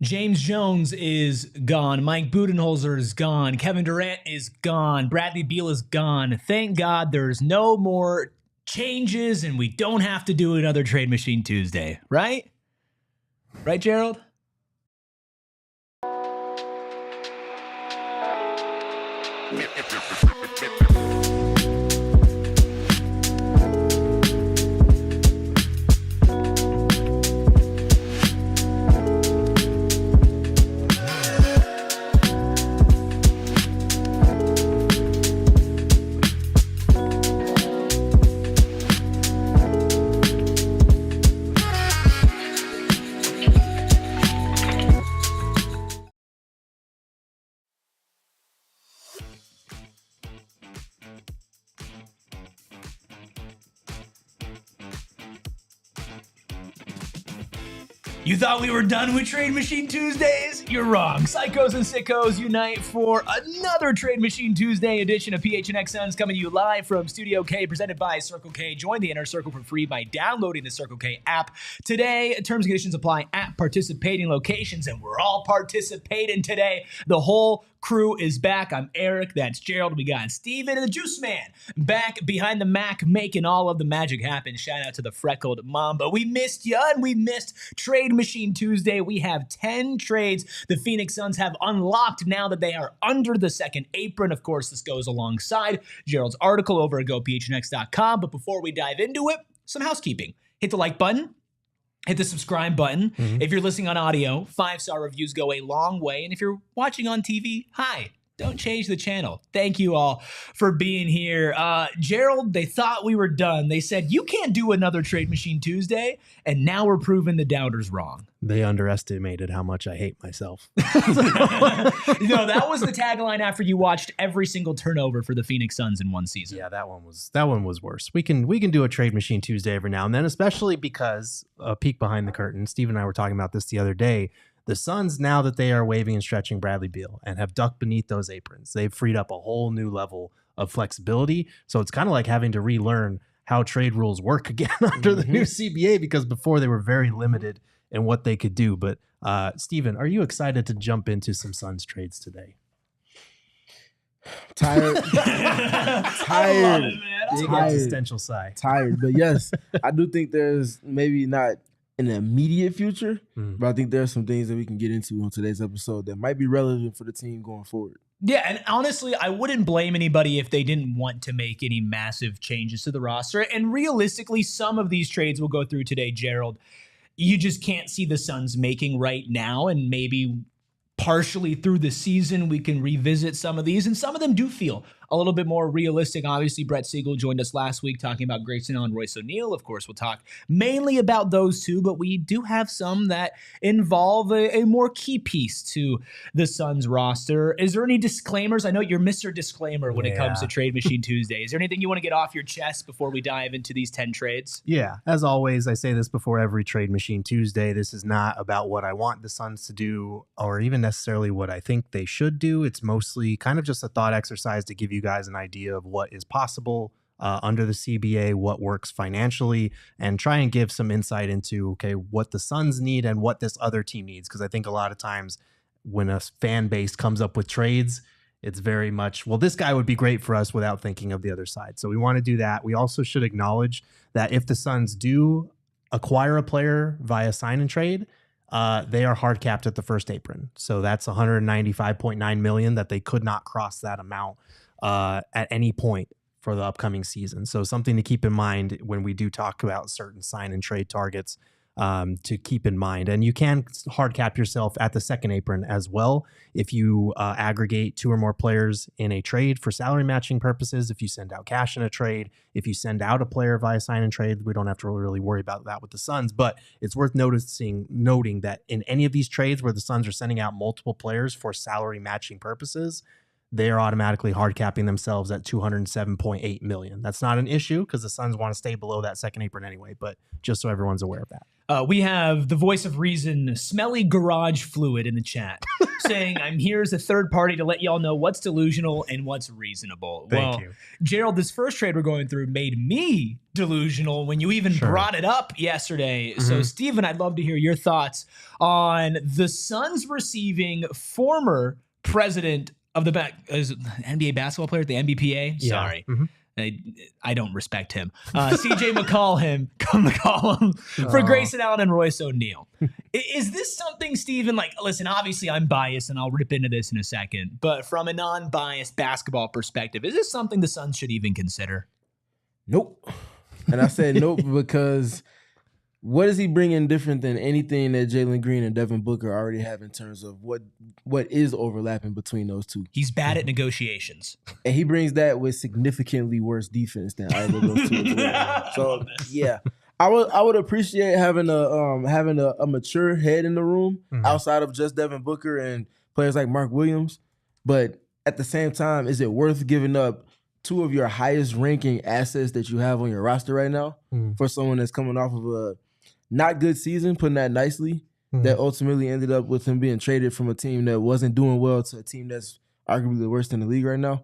James Jones is gone. Mike Budenholzer is gone. Kevin Durant is gone. Bradley Beal is gone. Thank God there's no more changes and we don't have to do another Trade Machine Tuesday, right? Right, Gerald? You thought we were done with Trade Machine Tuesdays? You're wrong. Psychos and sickos unite for another Trade Machine Tuesday edition of PHNX Suns, coming to you live from Studio K, presented by Circle K. Join the Inner Circle for free by downloading the Circle K app. Today, terms and conditions apply at participating locations, and we're all participating today. The whole crew is back. I'm Eric. That's Gerald. We got Steven and the Juice Man back behind the Mac, making all of the magic happen. Shout out to the freckled Mamba. We missed you, and we missed Trade Machine Tuesday. We have 10 trades the Phoenix Suns have unlocked now that they are under the second apron. Of course, this goes alongside Gerald's article over at gophnx.com. But before we dive into it, some housekeeping. Hit the like button. Hit the subscribe button. If you're listening on audio, 5-star reviews go a long way. And if you're watching on TV, hi. Don't change the channel. Thank you all for being here. Gerald, they thought we were done. They said, you can't do another Trade Machine Tuesday. And now we're proving the doubters wrong. They underestimated how much I hate myself. No, that was the tagline after you watched every single turnover for the Phoenix Suns in one season. Yeah, that one was worse. We can do a Trade Machine Tuesday every now and then, especially because a peek behind the curtain. Steve and I were talking about this the other day. The Suns, now that they are waving and stretching Bradley Beal and have ducked beneath those aprons, they've freed up a whole new level of flexibility. So it's kind of like having to relearn how trade rules work again under the new CBA, because before they were very limited in what they could do. But Steven, are you excited to jump into some Suns trades today? Tired. I love it, man. Big existential sigh. Tired. But yes, I do think there's maybe not in the immediate future, but I think there are some things that we can get into on today's episode that might be relevant for the team going forward. Yeah, and honestly, I wouldn't blame anybody if they didn't want to make any massive changes to the roster. And realistically, some of these trades we'll go through today, Gerald, you just can't see the Suns making right now, and maybe partially through the season we can revisit some of these, and some of them do feel a little bit more realistic. Obviously, Brett Siegel joined us last week talking about Grayson and Royce O'Neal. Of course, we'll talk mainly about those two, but we do have some that involve a more key piece to the Suns roster. Is there any disclaimers? I know you're Mr. Disclaimer when it comes to Trade Machine Tuesday. Is there anything you want to get off your chest before we dive into these 10 trades? Yeah, as always, I say this before every Trade Machine Tuesday. This is not about what I want the Suns to do or even necessarily what I think they should do. It's mostly kind of just a thought exercise to give you guys an idea of what is possible under the CBA, what works financially, and try and give some insight into, okay, what the Suns need and what this other team needs. Because I think a lot of times when a fan base comes up with trades, it's very much, well, this guy would be great for us without thinking of the other side. So we want to do that. We also should acknowledge that if the Suns do acquire a player via sign and trade, they are hard capped at the first apron. So that's $195.9 million that they could not cross that amount at any point for the upcoming season. So something to keep in mind when we do talk about certain sign and trade targets to keep in mind. And you can hard cap yourself at the second apron as well if you aggregate 2 or more players in a trade for salary matching purposes. If you send out cash in a trade, if you send out a player via sign and trade, we don't have to really worry about that with the Suns. But it's worth noting that in any of these trades where the Suns are sending out multiple players for salary matching purposes, they are automatically hard capping themselves at $207.8 million. That's not an issue because the Suns want to stay below that second apron anyway, but just so everyone's aware of that. We have the voice of reason, Smelly Garage Fluid, in the chat saying, I'm here as a third party to let y'all know what's delusional and what's reasonable. Thank you. Gerald, this first trade we're going through made me delusional when you even brought it up yesterday. Mm-hmm. So, Steven, I'd love to hear your thoughts on the Suns receiving former president of the NBA basketball player at the NBPA. Yeah. Sorry. Mm-hmm. I don't respect him. CJ McCollum for Grayson Allen and Royce O'Neal. Is this something, Steven, like, listen, obviously I'm biased and I'll rip into this in a second, but from a non-biased basketball perspective, is this something the Suns should even consider? Nope. And I said nope because what is he bringing different than anything that Jalen Green and Devin Booker already have in terms of what is overlapping between those two? He's bad at negotiations. And he brings that with significantly worse defense than either of those two. So, yeah. I would appreciate having a mature head in the room outside of just Devin Booker and players like Mark Williams. But at the same time, is it worth giving up two of your highest ranking assets that you have on your roster right now for someone that's coming off of a not good season, putting that nicely, that ultimately ended up with him being traded from a team that wasn't doing well to a team that's arguably the worst in the league right now?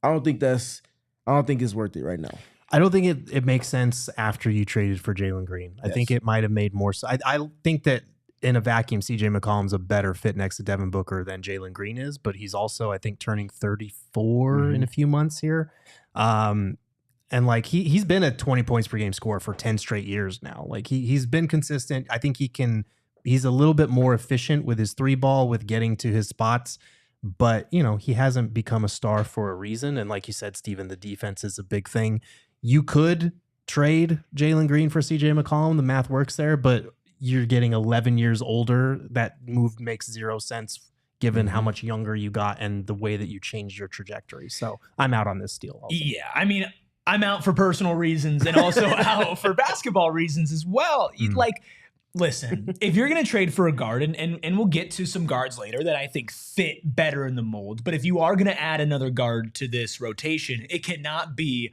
I don't think it's worth it right now. I don't think it makes sense after you traded for Jalen Green. I think it might have made more sense. I think that in a vacuum, CJ McCollum's a better fit next to Devin Booker than Jalen Green is, but he's also, I think, turning 34 in a few months here. And like he's been a 20 points per game scorer for 10 straight years now. Like he's been consistent. I think he's a little bit more efficient with his three ball, with getting to his spots, but he hasn't become a star for a reason. And like you said, Steven, the defense is a big thing. You could trade Jalen Green for CJ McCollum. The math works there, but you're getting 11 years older. That move makes zero sense given how much younger you got and the way that you changed your trajectory. So I'm out on this deal also. Yeah, I mean, I'm out for personal reasons and also out for basketball reasons as well. Like, listen, if you're going to trade for a guard, and we'll get to some guards later that I think fit better in the mold, but if you are going to add another guard to this rotation, it cannot be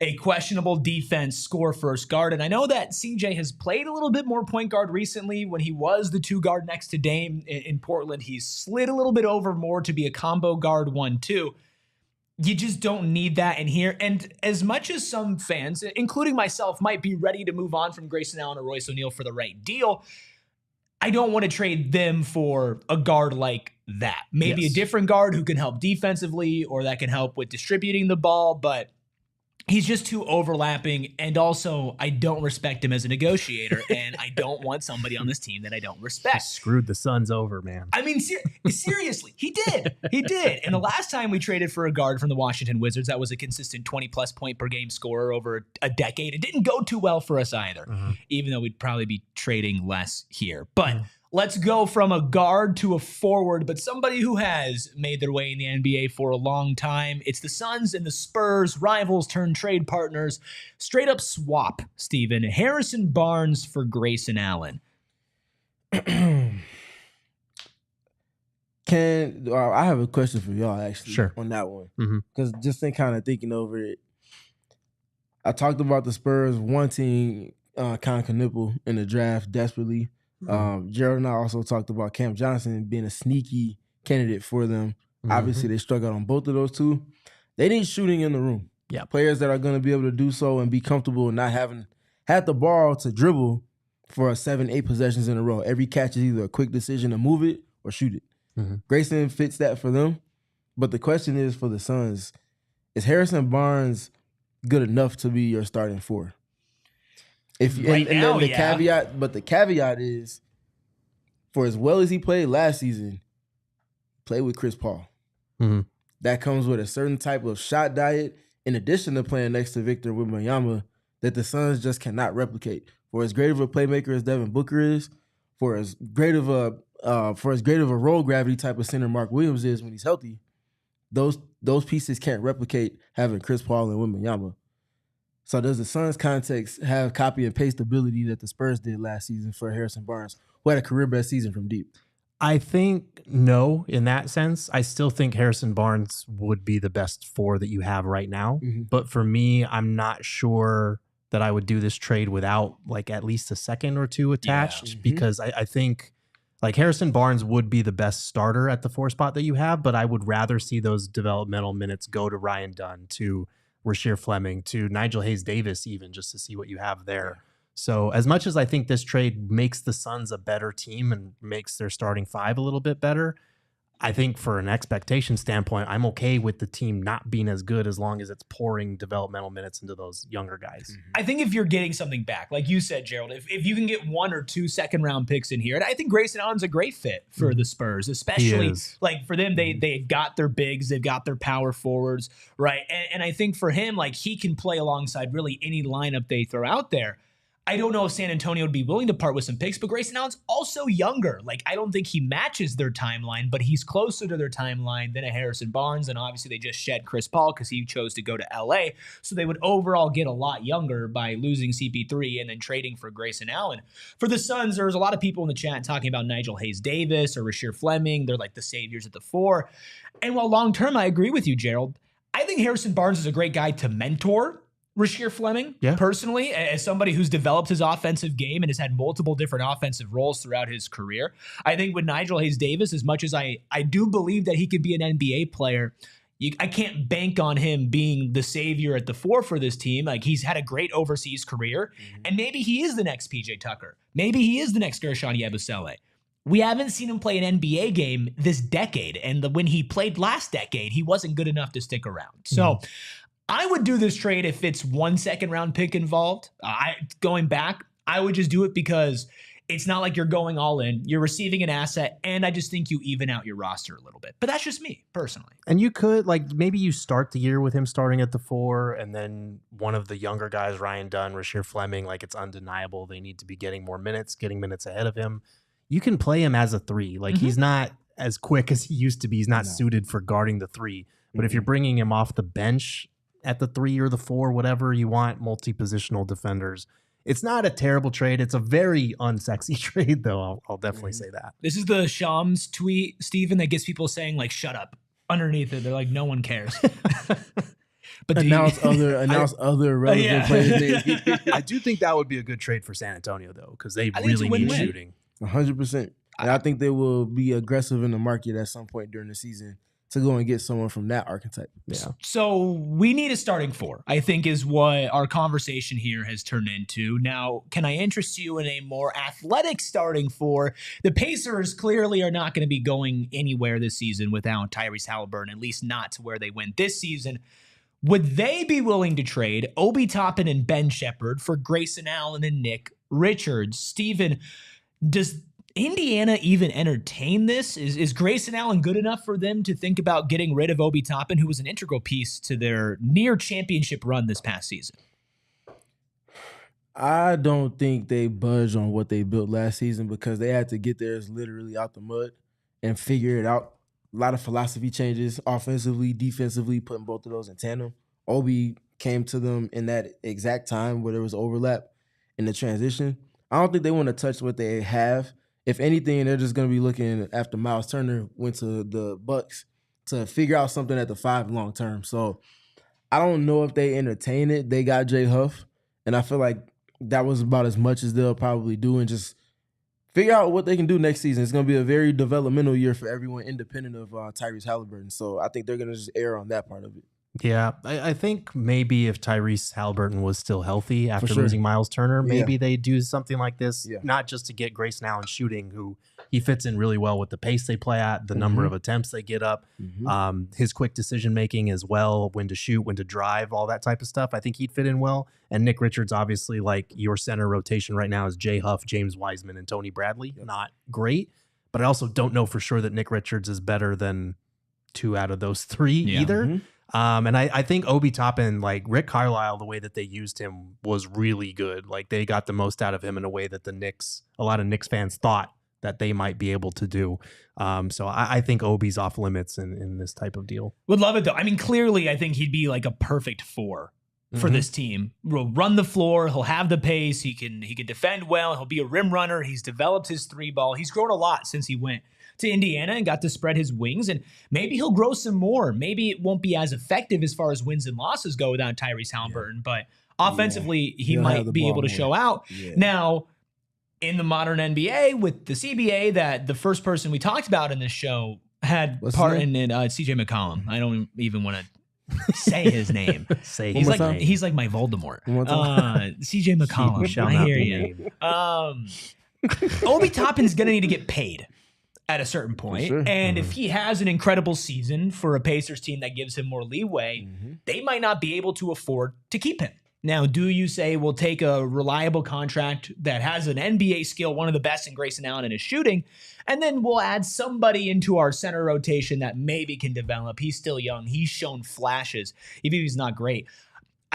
a questionable defense score first guard. And I know that CJ has played a little bit more point guard recently. When he was the two guard next to Dame in Portland, he's slid a little bit over more to be a combo guard 1-2. You just don't need that in here. And as much as some fans, including myself, might be ready to move on from Grayson Allen or Royce O'Neal for the right deal, I don't want to trade them for a guard like that. Maybe a different guard who can help defensively or that can help with distributing the ball, but he's just too overlapping, and also I don't respect him as a negotiator, and I don't want somebody on this team that I don't respect. He screwed the Suns over, man. I mean, seriously, he did. He did. And the last time we traded for a guard from the Washington Wizards, that was a consistent 20-plus point per game scorer over a decade. It didn't go too well for us either, even though we'd probably be trading less here. But let's go from a guard to a forward, but somebody who has made their way in the NBA for a long time. It's the Suns and the Spurs, rivals turned trade partners. Straight up swap, Steven. Harrison Barnes for Grayson Allen. I have a question for y'all, actually, on that one. Because just in kind of thinking over it, I talked about the Spurs wanting Con Knipple in the draft desperately. Gerald and I also talked about Cam Johnson being a sneaky candidate for them. Obviously, they struggled on both of those two. They need shooting in the room. Yeah, players that are going to be able to do so and be comfortable and not having had the ball to dribble for 7-8 possessions in a row. Every catch is either a quick decision to move it or shoot it. Grayson fits that for them. But the question is for the Suns, is Harrison Barnes good enough to be your starting four? The caveat is, for as well as he played last season, play with Chris Paul. That comes with a certain type of shot diet, in addition to playing next to Victor Wembanyama, that the Suns just cannot replicate. For as great of a playmaker as Devin Booker is, for as great of a roll gravity type of center Mark Williams is when he's healthy, those pieces can't replicate having Chris Paul and Wembanyama. So does the Suns context have copy and paste ability that the Spurs did last season for Harrison Barnes, who had a career best season from deep? I think no, in that sense. I still think Harrison Barnes would be the best four that you have right now. But for me, I'm not sure that I would do this trade without like at least a second or two attached because I think like Harrison Barnes would be the best starter at the 4 spot that you have, but I would rather see those developmental minutes go to Ryan Dunn, to Rasheer Fleming, to Nigel Hayes-Davis, even just to see what you have there. So as much as I think this trade makes the Suns a better team and makes their starting 5 a little bit better, I think for an expectation standpoint, I'm okay with the team not being as good as long as it's pouring developmental minutes into those younger guys. I think if you're getting something back, like you said, Gerald, if you can get 1 or 2 second-round picks in here, and I think Grayson Allen's a great fit for the Spurs, especially like for them, they've got their bigs, they've got their power forwards, right? And I think for him, like he can play alongside really any lineup they throw out there. I don't know if San Antonio would be willing to part with some picks, but Grayson Allen's also younger. Like, I don't think he matches their timeline, but he's closer to their timeline than a Harrison Barnes. And obviously they just shed Chris Paul because he chose to go to LA. So they would overall get a lot younger by losing CP3 and then trading for Grayson Allen. For the Suns, there's a lot of people in the chat talking about Nigel Hayes-Davis or Rasheer Fleming. They're like the saviors at the 4. And while long-term, I agree with you, Gerald, I think Harrison Barnes is a great guy to mentor Rasheer Fleming, personally, as somebody who's developed his offensive game and has had multiple different offensive roles throughout his career. I think with Nigel Hayes-Davis, as much as I do believe that he could be an NBA player, I can't bank on him being the savior at the 4 for this team. Like, he's had a great overseas career, and maybe he is the next PJ Tucker. Maybe he is the next Gershon Yabusele. We haven't seen him play an NBA game this decade, and when he played last decade, he wasn't good enough to stick around. So I would do this trade if it's 1 second-round pick involved. Going back, I would just do it because it's not like you're going all in. You're receiving an asset, and I just think you even out your roster a little bit. But that's just me, personally. And you could, like, maybe you start the year with him starting at the 4, and then one of the younger guys, Ryan Dunn, Rasheer Fleming, like, it's undeniable they need to be getting more minutes, getting minutes ahead of him. You can play him as a 3. Like, he's not as quick as he used to be. He's not suited for guarding the 3. But if you're bringing him off the bench at the 3 or the 4, whatever you want, multi-positional defenders, it's not a terrible trade. It's a very unsexy trade, though. I'll definitely say that. This is the Shams tweet, Steven, that gets people saying, like, shut up. Underneath it, they're like, no one cares. But announce other relevant players. I do think that would be a good trade for San Antonio, though, because they really need shooting. 100%. And I think they will be aggressive in the market at some point during the season to go and get someone from that archetype. Yeah. So we need a starting 4, I think, is what our conversation here has turned into. Now, can I interest you in a more athletic starting 4? The Pacers clearly are not going to be going anywhere this season without Tyrese Halliburton, at least not to where they went this season. Would they be willing to trade Obi Toppin and Ben Shepherd for Grayson Allen and Nick Richards? Steven, does Indiana even entertain this? Is Grayson Allen good enough for them to think about getting rid of Obi Toppin, who was an integral piece to their near championship run this past season? I don't think they budge on what they built last season because they had to get theirs literally out the mud and figure it out. A lot of philosophy changes, offensively, defensively, putting both of those in tandem. Obi came to them in that exact time where there was overlap in the transition. I don't think they want to touch what they have. If anything, they're just going to be looking after Miles Turner went to the Bucks to figure out something at the 5 long term. So I don't know if they entertain it. They got Jay Huff, and I feel like that was about as much as they'll probably do and just figure out what they can do next season. It's going to be a very developmental year for everyone independent of Tyrese Halliburton. So I think they're going to just err on that part of it. Yeah, I think maybe if Tyrese Halliburton was still healthy after losing Miles Turner, maybe they do something like this, not just to get Grayson Allen shooting, who he fits in really well with the pace they play at, the number of attempts they get up, his quick decision-making as well, when to shoot, when to drive, all that type of stuff. I think he'd fit in well. And Nick Richards, obviously, like your center rotation right now is Jay Huff, James Wiseman, and Tony Bradley. Not great, but I also don't know for sure that Nick Richards is better than 2 out of those 3 either. And I think Obi Toppin, like Rick Carlisle, the way that they used him was really good. Like they got the most out of him in a way that a lot of Knicks fans thought that they might be able to do. So I think Obi's off limits in this type of deal. Would love it though. I mean, clearly I think he'd be like a perfect 4 for this team. He'll run the floor. He'll have the pace. He can defend well. He'll be a rim runner. He's developed his 3 ball. He's grown a lot since he went to Indiana and got to spread his wings, and maybe he'll grow some more. Maybe it won't be as effective as far as wins and losses go without Tyrese Halliburton, but Offensively, he might be able to show out. Yeah. Now, in the modern NBA with the CBA, that the first person we talked about in this show had part in it, CJ McCollum. I don't even want to say his name. He's like my Voldemort. CJ McCollum. I hear you. Obi Toppin's going to need to get paid at a certain point. Sure. And if he has an incredible season for a Pacers team that gives him more leeway, they might not be able to afford to keep him. Now, do you say we'll take a reliable contract that has an NBA skill, one of the best in Grayson Allen in his shooting, and then we'll add somebody into our center rotation that maybe can develop? He's still young. He's shown flashes, even if he's not great.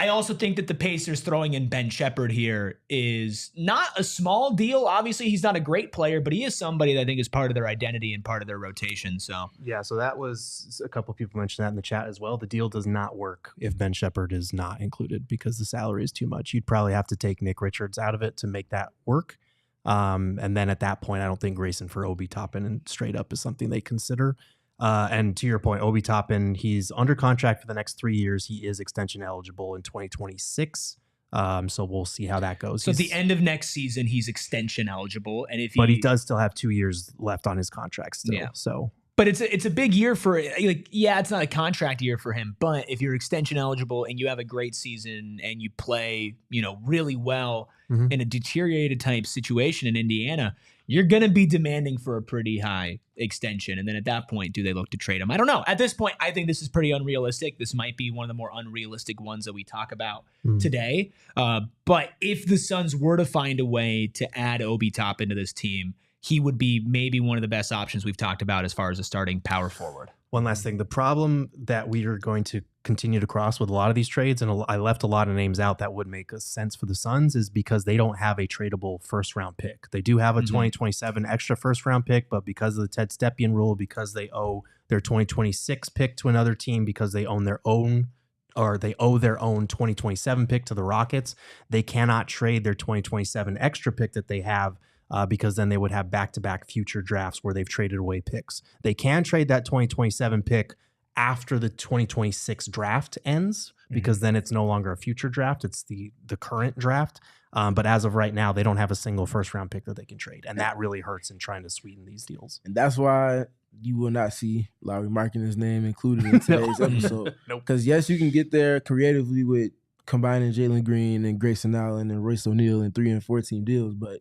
I also think that the Pacers throwing in Ben Shepherd here is not a small deal. Obviously, he's not a great player, but he is somebody that I think is part of their identity and part of their rotation. So that was a couple of people mentioned that in the chat as well. The deal does not work if Ben Shepherd is not included because the salary is too much. You'd probably have to take Nick Richards out of it to make that work. And then at that point, I don't think Grayson for Obi Toppin and straight up is something they consider. And to your point, Obi Toppin, he's under contract for the next 3 years. He is extension eligible in 2026. So we'll see how that goes. So at the end of next season, he's extension eligible. And but he does still have 2 years left on his contract still. Yeah. So. But it's a big year for, it's not a contract year for him, but if you're extension eligible and you have a great season and you play, really well in a deteriorated type situation in Indiana, you're going to be demanding for a pretty high extension. And then at that point, do they look to trade him? I don't know. At this point, I think this is pretty unrealistic. This might be one of the more unrealistic ones that we talk about today. But if the Suns were to find a way to add Obi Toppin to this team, he would be maybe one of the best options we've talked about as far as a starting power forward. One last thing. The problem that we are going to continue to cross with a lot of these trades, and I left a lot of names out that would make a sense for the Suns, is because they don't have a tradable first-round pick. They do have a 2027 extra first-round pick, but because of the Ted Stepien rule, because they owe their 2026 pick to another team, because they own their own or they owe their own 2027 pick to the Rockets, they cannot trade their 2027 extra pick that they have because then they would have back-to-back future drafts where they've traded away picks. They can trade that 2027 pick after the 2026 draft ends because then it's no longer a future draft. It's the current draft. But as of right now, they don't have a single first-round pick that they can trade. And that really hurts in trying to sweeten these deals. And that's why you will not see Lauri Markkanen's name included in today's episode. Because, yes, you can get there creatively with combining Jalen Green and Grayson Allen and Royce O'Neal in 3 and 4 team deals, but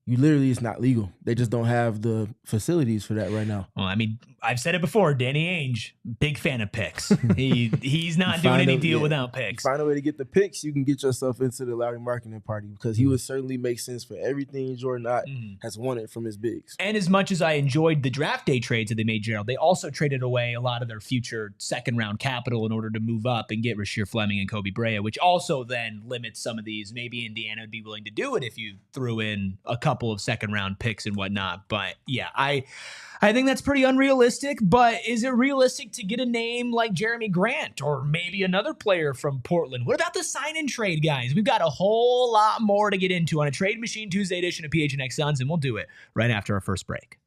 it's not legal. They just don't have the facilities for that right now. Well, I mean, I've said it before. Danny Ainge, big fan of picks. He's not doing any deal without picks. Find a way to get the picks, you can get yourself into the Lauri Markkanen party because he would certainly make sense for everything Jordan Ott has wanted from his bigs. And as much as I enjoyed the draft day trades that they made, Gerald, they also traded away a lot of their future second-round capital in order to move up and get Rasheer Fleming and Kobe Brea, which also then limits some of these. Maybe Indiana would be willing to do it if you threw in a couple of second-round picks and whatnot. But yeah, I think that's pretty unrealistic, but is it realistic to get a name like Jeremy Grant or maybe another player from Portland? What about the sign-and trade, guys? We've got a whole lot more to get into on a Trade Machine Tuesday edition of PHNX Suns, and we'll do it right after our first break.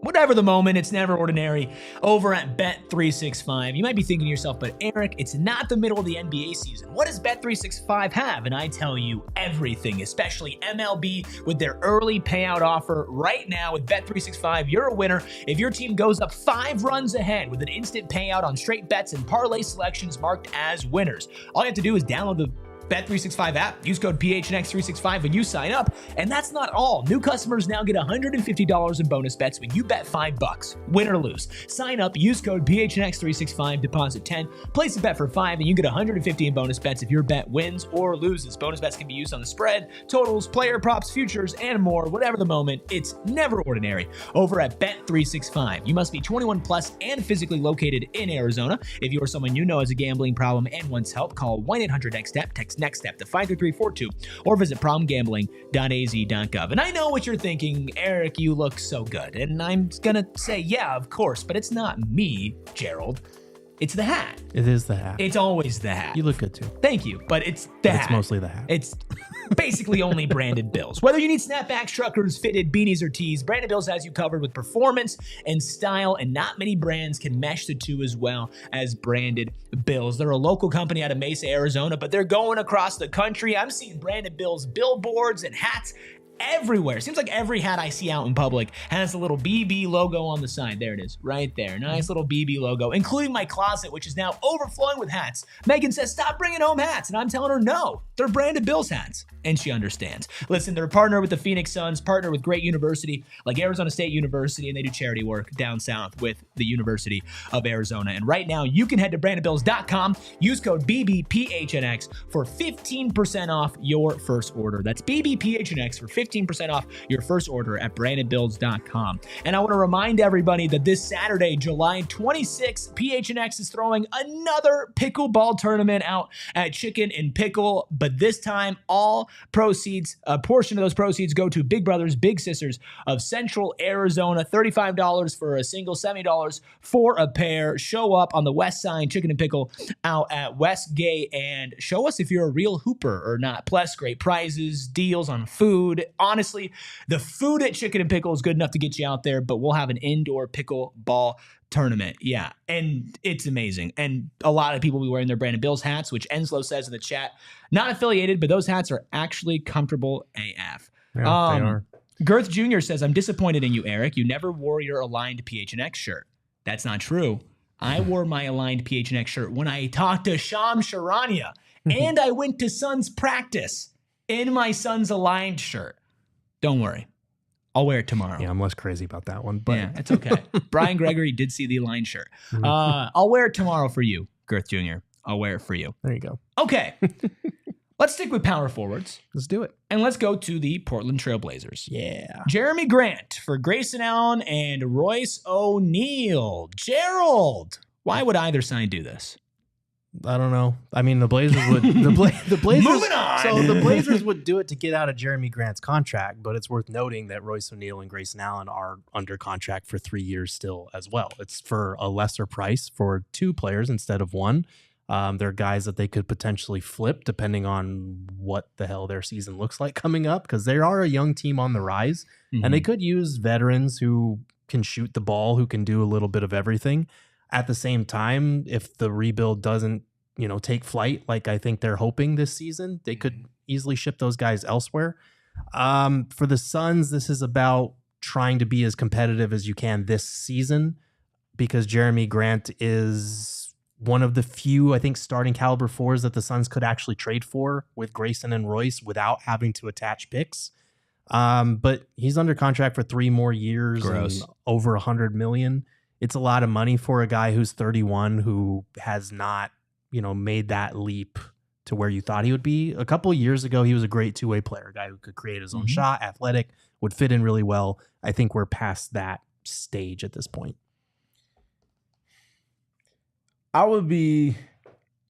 Whatever the moment, it's never ordinary over at Bet365. You might be thinking to yourself, but Eric, it's not the middle of the NBA season. What does Bet365 have? And I tell you everything, especially MLB with their early payout offer right now with Bet365. You're a winner if your team goes up 5 runs ahead with an instant payout on straight bets and parlay selections marked as winners. All you have to do is download the Bet365 app, use code PHNX365 when you sign up, and that's not all. New customers now get $150 in bonus bets when you bet $5, win or lose. Sign up, use code PHNX365, deposit 10, place a bet for 5, and you get $150 in bonus bets if your bet wins or loses. Bonus bets can be used on the spread, totals, player props, futures, and more. Whatever the moment, it's never ordinary over at Bet365. You must be 21 plus and physically located in Arizona. If you or someone you know has a gambling problem and wants help, call 1-800-NEXT-STEP, text Next Step to 53342 or visit problemgambling.az.gov. And I know what you're thinking, Eric, you look so good. And I'm going to say, yeah, of course, but it's not me, Gerald. It's the hat. It is the hat. It's always the hat. You look good too. Thank you, but it's the hat. It's mostly the hat. It's basically only branded Bills. Whether you need snapbacks, truckers, fitted, beanies, or tees, Branded Bills has you covered with performance and style, and not many brands can mesh the two as well as Branded Bills. They're a local company out of Mesa, Arizona, but they're going across the country. I'm seeing Branded Bills billboards and hats everywhere. Seems like every hat I see out in public has a little BB logo on the side. There it is, right there. Nice little BB logo, including my closet, which is now overflowing with hats. Megan says, stop bringing home hats. And I'm telling her, no, they're Branded Bills hats. And she understands. Listen, they're a partner with the Phoenix Suns, partner with great university like Arizona State University, and they do charity work down south with the University of Arizona. And right now, you can head to brandedbills.com, use code BBPHNX for 15% off your first order. That's BBPHNX for 15% off your first order at brandedbills.com. And I want to remind everybody that this Saturday, July 26th, PHNX is throwing another pickleball tournament out at Chicken and Pickle, but this time all proceeds, a portion of those proceeds go to Big Brothers Big Sisters of Central Arizona. $35 for a single, $70 for a pair. Show up on the west side, Chicken and Pickle out at Westgate, and show us if you're a real hooper or not. Plus, great prizes, deals on food. Honestly, the food at Chicken and Pickle is good enough to get you out there, but we'll have an indoor pickleball tournament. Yeah, and it's amazing. And a lot of people will be wearing their Branded Bills hats, which Enslow says in the chat, not affiliated, but those hats are actually comfortable AF. Yeah, they are. Girth Jr. says, I'm disappointed in you, Eric. You never wore your aligned PHNX shirt. That's not true. I wore my aligned PHNX shirt when I talked to Sham Sharania, and I went to Suns practice in my Suns aligned shirt. Don't worry. I'll wear it tomorrow. Yeah, I'm less crazy about that one. But yeah, it's okay. Brian Gregory did see the aligned shirt. I'll wear it tomorrow for you, Girth Jr. I'll wear it for you. There you go. Okay. Let's stick with power forwards. Let's do it. And let's go to the Portland Trailblazers. Yeah. Jeremy Grant for Grayson Allen and Royce O'Neal. Gerald, why would either side do this? I don't know. I mean, the Blazers would. The Blazers. Moving on. So the Blazers would do it to get out of Jeremy Grant's contract, but it's worth noting that Royce O'Neal and Grayson Allen are under contract for 3 years still as well. It's for a lesser price for two players instead of one. They're guys that they could potentially flip depending on what the hell their season looks like coming up, because they are a young team on the rise, and they could use veterans who can shoot the ball, who can do a little bit of everything. At the same time, if the rebuild doesn't, take flight like I think they're hoping this season, they could easily ship those guys elsewhere. For the Suns, this is about trying to be as competitive as you can this season, because Jeremy Grant is one of the few, I think, starting caliber fours that the Suns could actually trade for with Grayson and Royce without having to attach picks. But he's under contract for 3 more years. Gross. And over $100 million. It's a lot of money for a guy who's 31, who has not, made that leap to where you thought he would be. A couple of years ago, he was a great two-way player, a guy who could create his own shot, athletic, would fit in really well. I think we're past that stage at this point. I would be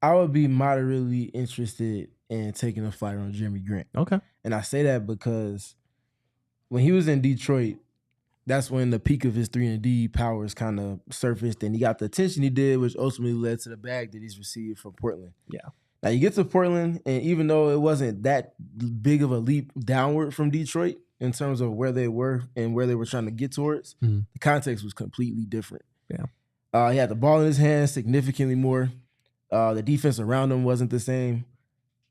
moderately interested in taking a flyer on Jeremy Grant. Okay. And I say that because when he was in Detroit, that's when the peak of his 3-and-D powers kind of surfaced, and he got the attention he did, which ultimately led to the bag that he's received from Portland. Yeah. Now, you get to Portland, and even though it wasn't that big of a leap downward from Detroit in terms of where they were and where they were trying to get towards, the context was completely different. Yeah. He had the ball in his hands significantly more. The defense around him wasn't the same.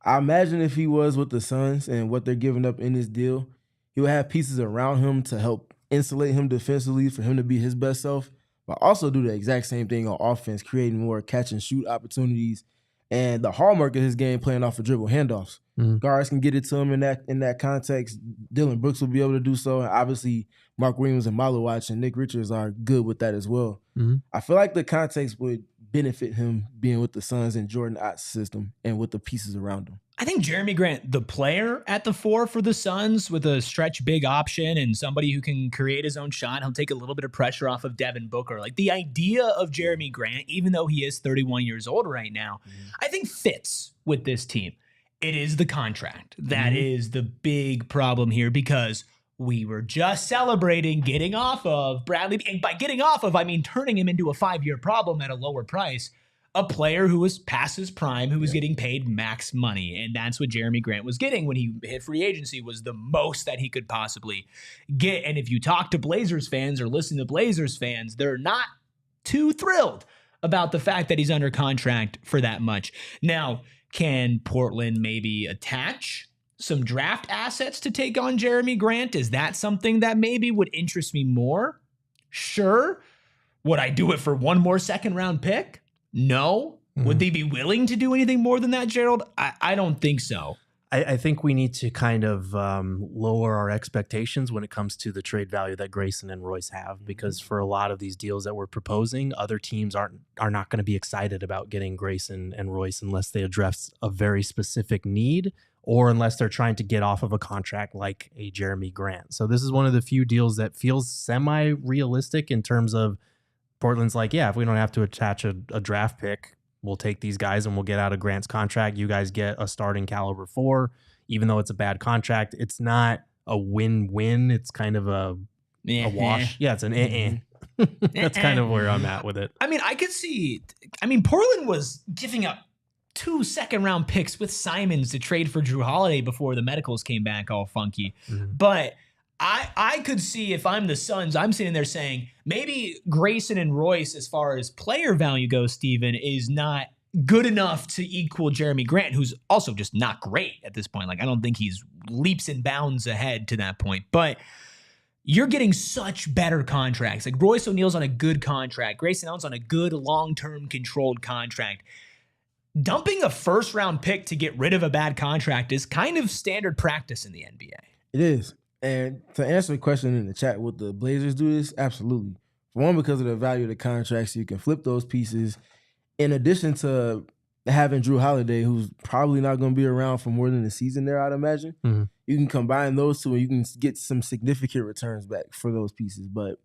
I imagine if he was with the Suns and what they're giving up in this deal, he would have pieces around him to help insulate him defensively for him to be his best self, but also do the exact same thing on offense, creating more catch and shoot opportunities. And the hallmark of his game, playing off of dribble handoffs. Guards can get it to him in that context. Dylan Brooks will be able to do so. And obviously, Mark Williams and Malowach and Nick Richards are good with that as well. I feel like the context would benefit him being with the Suns and Jordan Ott's system and with the pieces around him. I think Jeremy Grant, the player at the 4 for the Suns with a stretch big option and somebody who can create his own shot, he'll take a little bit of pressure off of Devin Booker. Like, the idea of Jeremy Grant, even though he is 31 years old right now, I think fits with this team. It is the contract. That is the big problem here, because we were just celebrating getting off of Bradley. And by getting off of, I mean turning him into a 5-year problem at a lower price a player who was past his prime, who was getting paid max money. And that's what Jeremy Grant was getting when he hit free agency, was the most that he could possibly get. And if you talk to Blazers fans or listen to Blazers fans, they're not too thrilled about the fact that he's under contract for that much. Now, can Portland maybe attach some draft assets to take on Jeremy Grant? Is that something that maybe would interest me more? Sure. Would I do it for one more second round pick? No. Would they be willing to do anything more than that, Gerald? I don't think so. I think we need to kind of lower our expectations when it comes to the trade value that Grayson and Royce have, because for a lot of these deals that we're proposing, other teams are not going to be excited about getting Grayson and Royce unless they address a very specific need, or unless they're trying to get off of a contract like a Jeremy Grant. So this is one of the few deals that feels semi-realistic in terms of Portland's like, yeah, if we don't have to attach a draft pick, we'll take these guys and we'll get out of Grant's contract. You guys get a starting caliber 4, even though it's a bad contract. It's not a win-win. It's kind of a wash. Yeah, it's an That's kind of where I'm at with it. I mean, I could see, Portland was giving up 2 second-round picks with Simons to trade for Jrue Holiday before the medicals came back all funky. But I could see, if I'm the Suns, I'm sitting there saying maybe Grayson and Royce, as far as player value goes, Steven, is not good enough to equal Jeremy Grant, who's also just not great at this point. Like, I don't think he's leaps and bounds ahead to that point. But you're getting such better contracts. Like, Royce O'Neal's on a good contract. Grayson Allen's on a good long-term controlled contract. Dumping a first-round pick to get rid of a bad contract is kind of standard practice in the NBA. It is. And to answer the question in the chat, would the Blazers do this? Absolutely. For one, because of the value of the contracts, you can flip those pieces. In addition to having Jrue Holiday, who's probably not going to be around for more than a season there, I'd imagine, you can combine those two and you can get some significant returns back for those pieces. But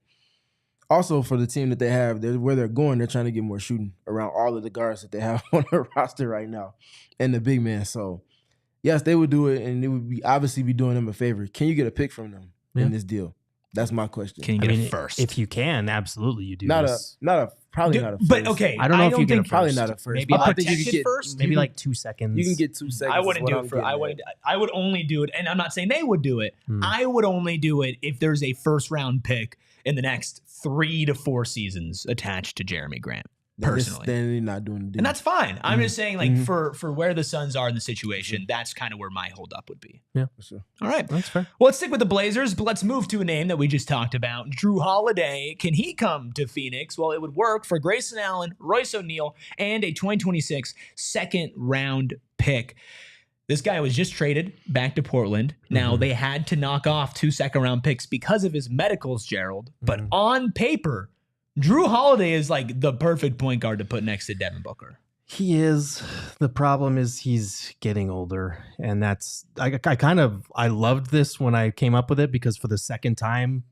also for the team that they have, where they're going, they're trying to get more shooting around all of the guards that they have on their roster right now and the big man. So, yes, they would do it, and it would obviously be doing them a favor. Can you get a pick from them in this deal? That's my question. Can you get it first? If you can, absolutely, you do. Probably not a first. But okay, I don't know if you get a first. Probably not a first. Maybe I think you could get first. Maybe like 2 seconds. You can get 2 seconds. I wouldn't do it for. I would only do it, and I'm not saying they would do it. I would only do it if there's a first round pick in the next 3 to 4 seasons attached to Jeremy Grant. Personally, then you're not doing the deal. And that's fine. I'm just saying, like, for where the Suns are in the situation, that's kind of where my holdup would be. Yeah, for sure. All right, that's fair. Well, let's stick with the Blazers, but let's move to a name that we just talked about, Jrue Holiday. Can he come to Phoenix? Well, it would work for Grayson Allen, Royce O'Neal, and a 2026 second-round pick. This guy was just traded back to Portland. Now, they had to knock off 2 second-round picks because of his medicals, Gerald. But on paper, Jrue Holiday is like the perfect point guard to put next to Devin Booker. He is. The problem is he's getting older. And that's, I loved this when I came up with it, because for the second time,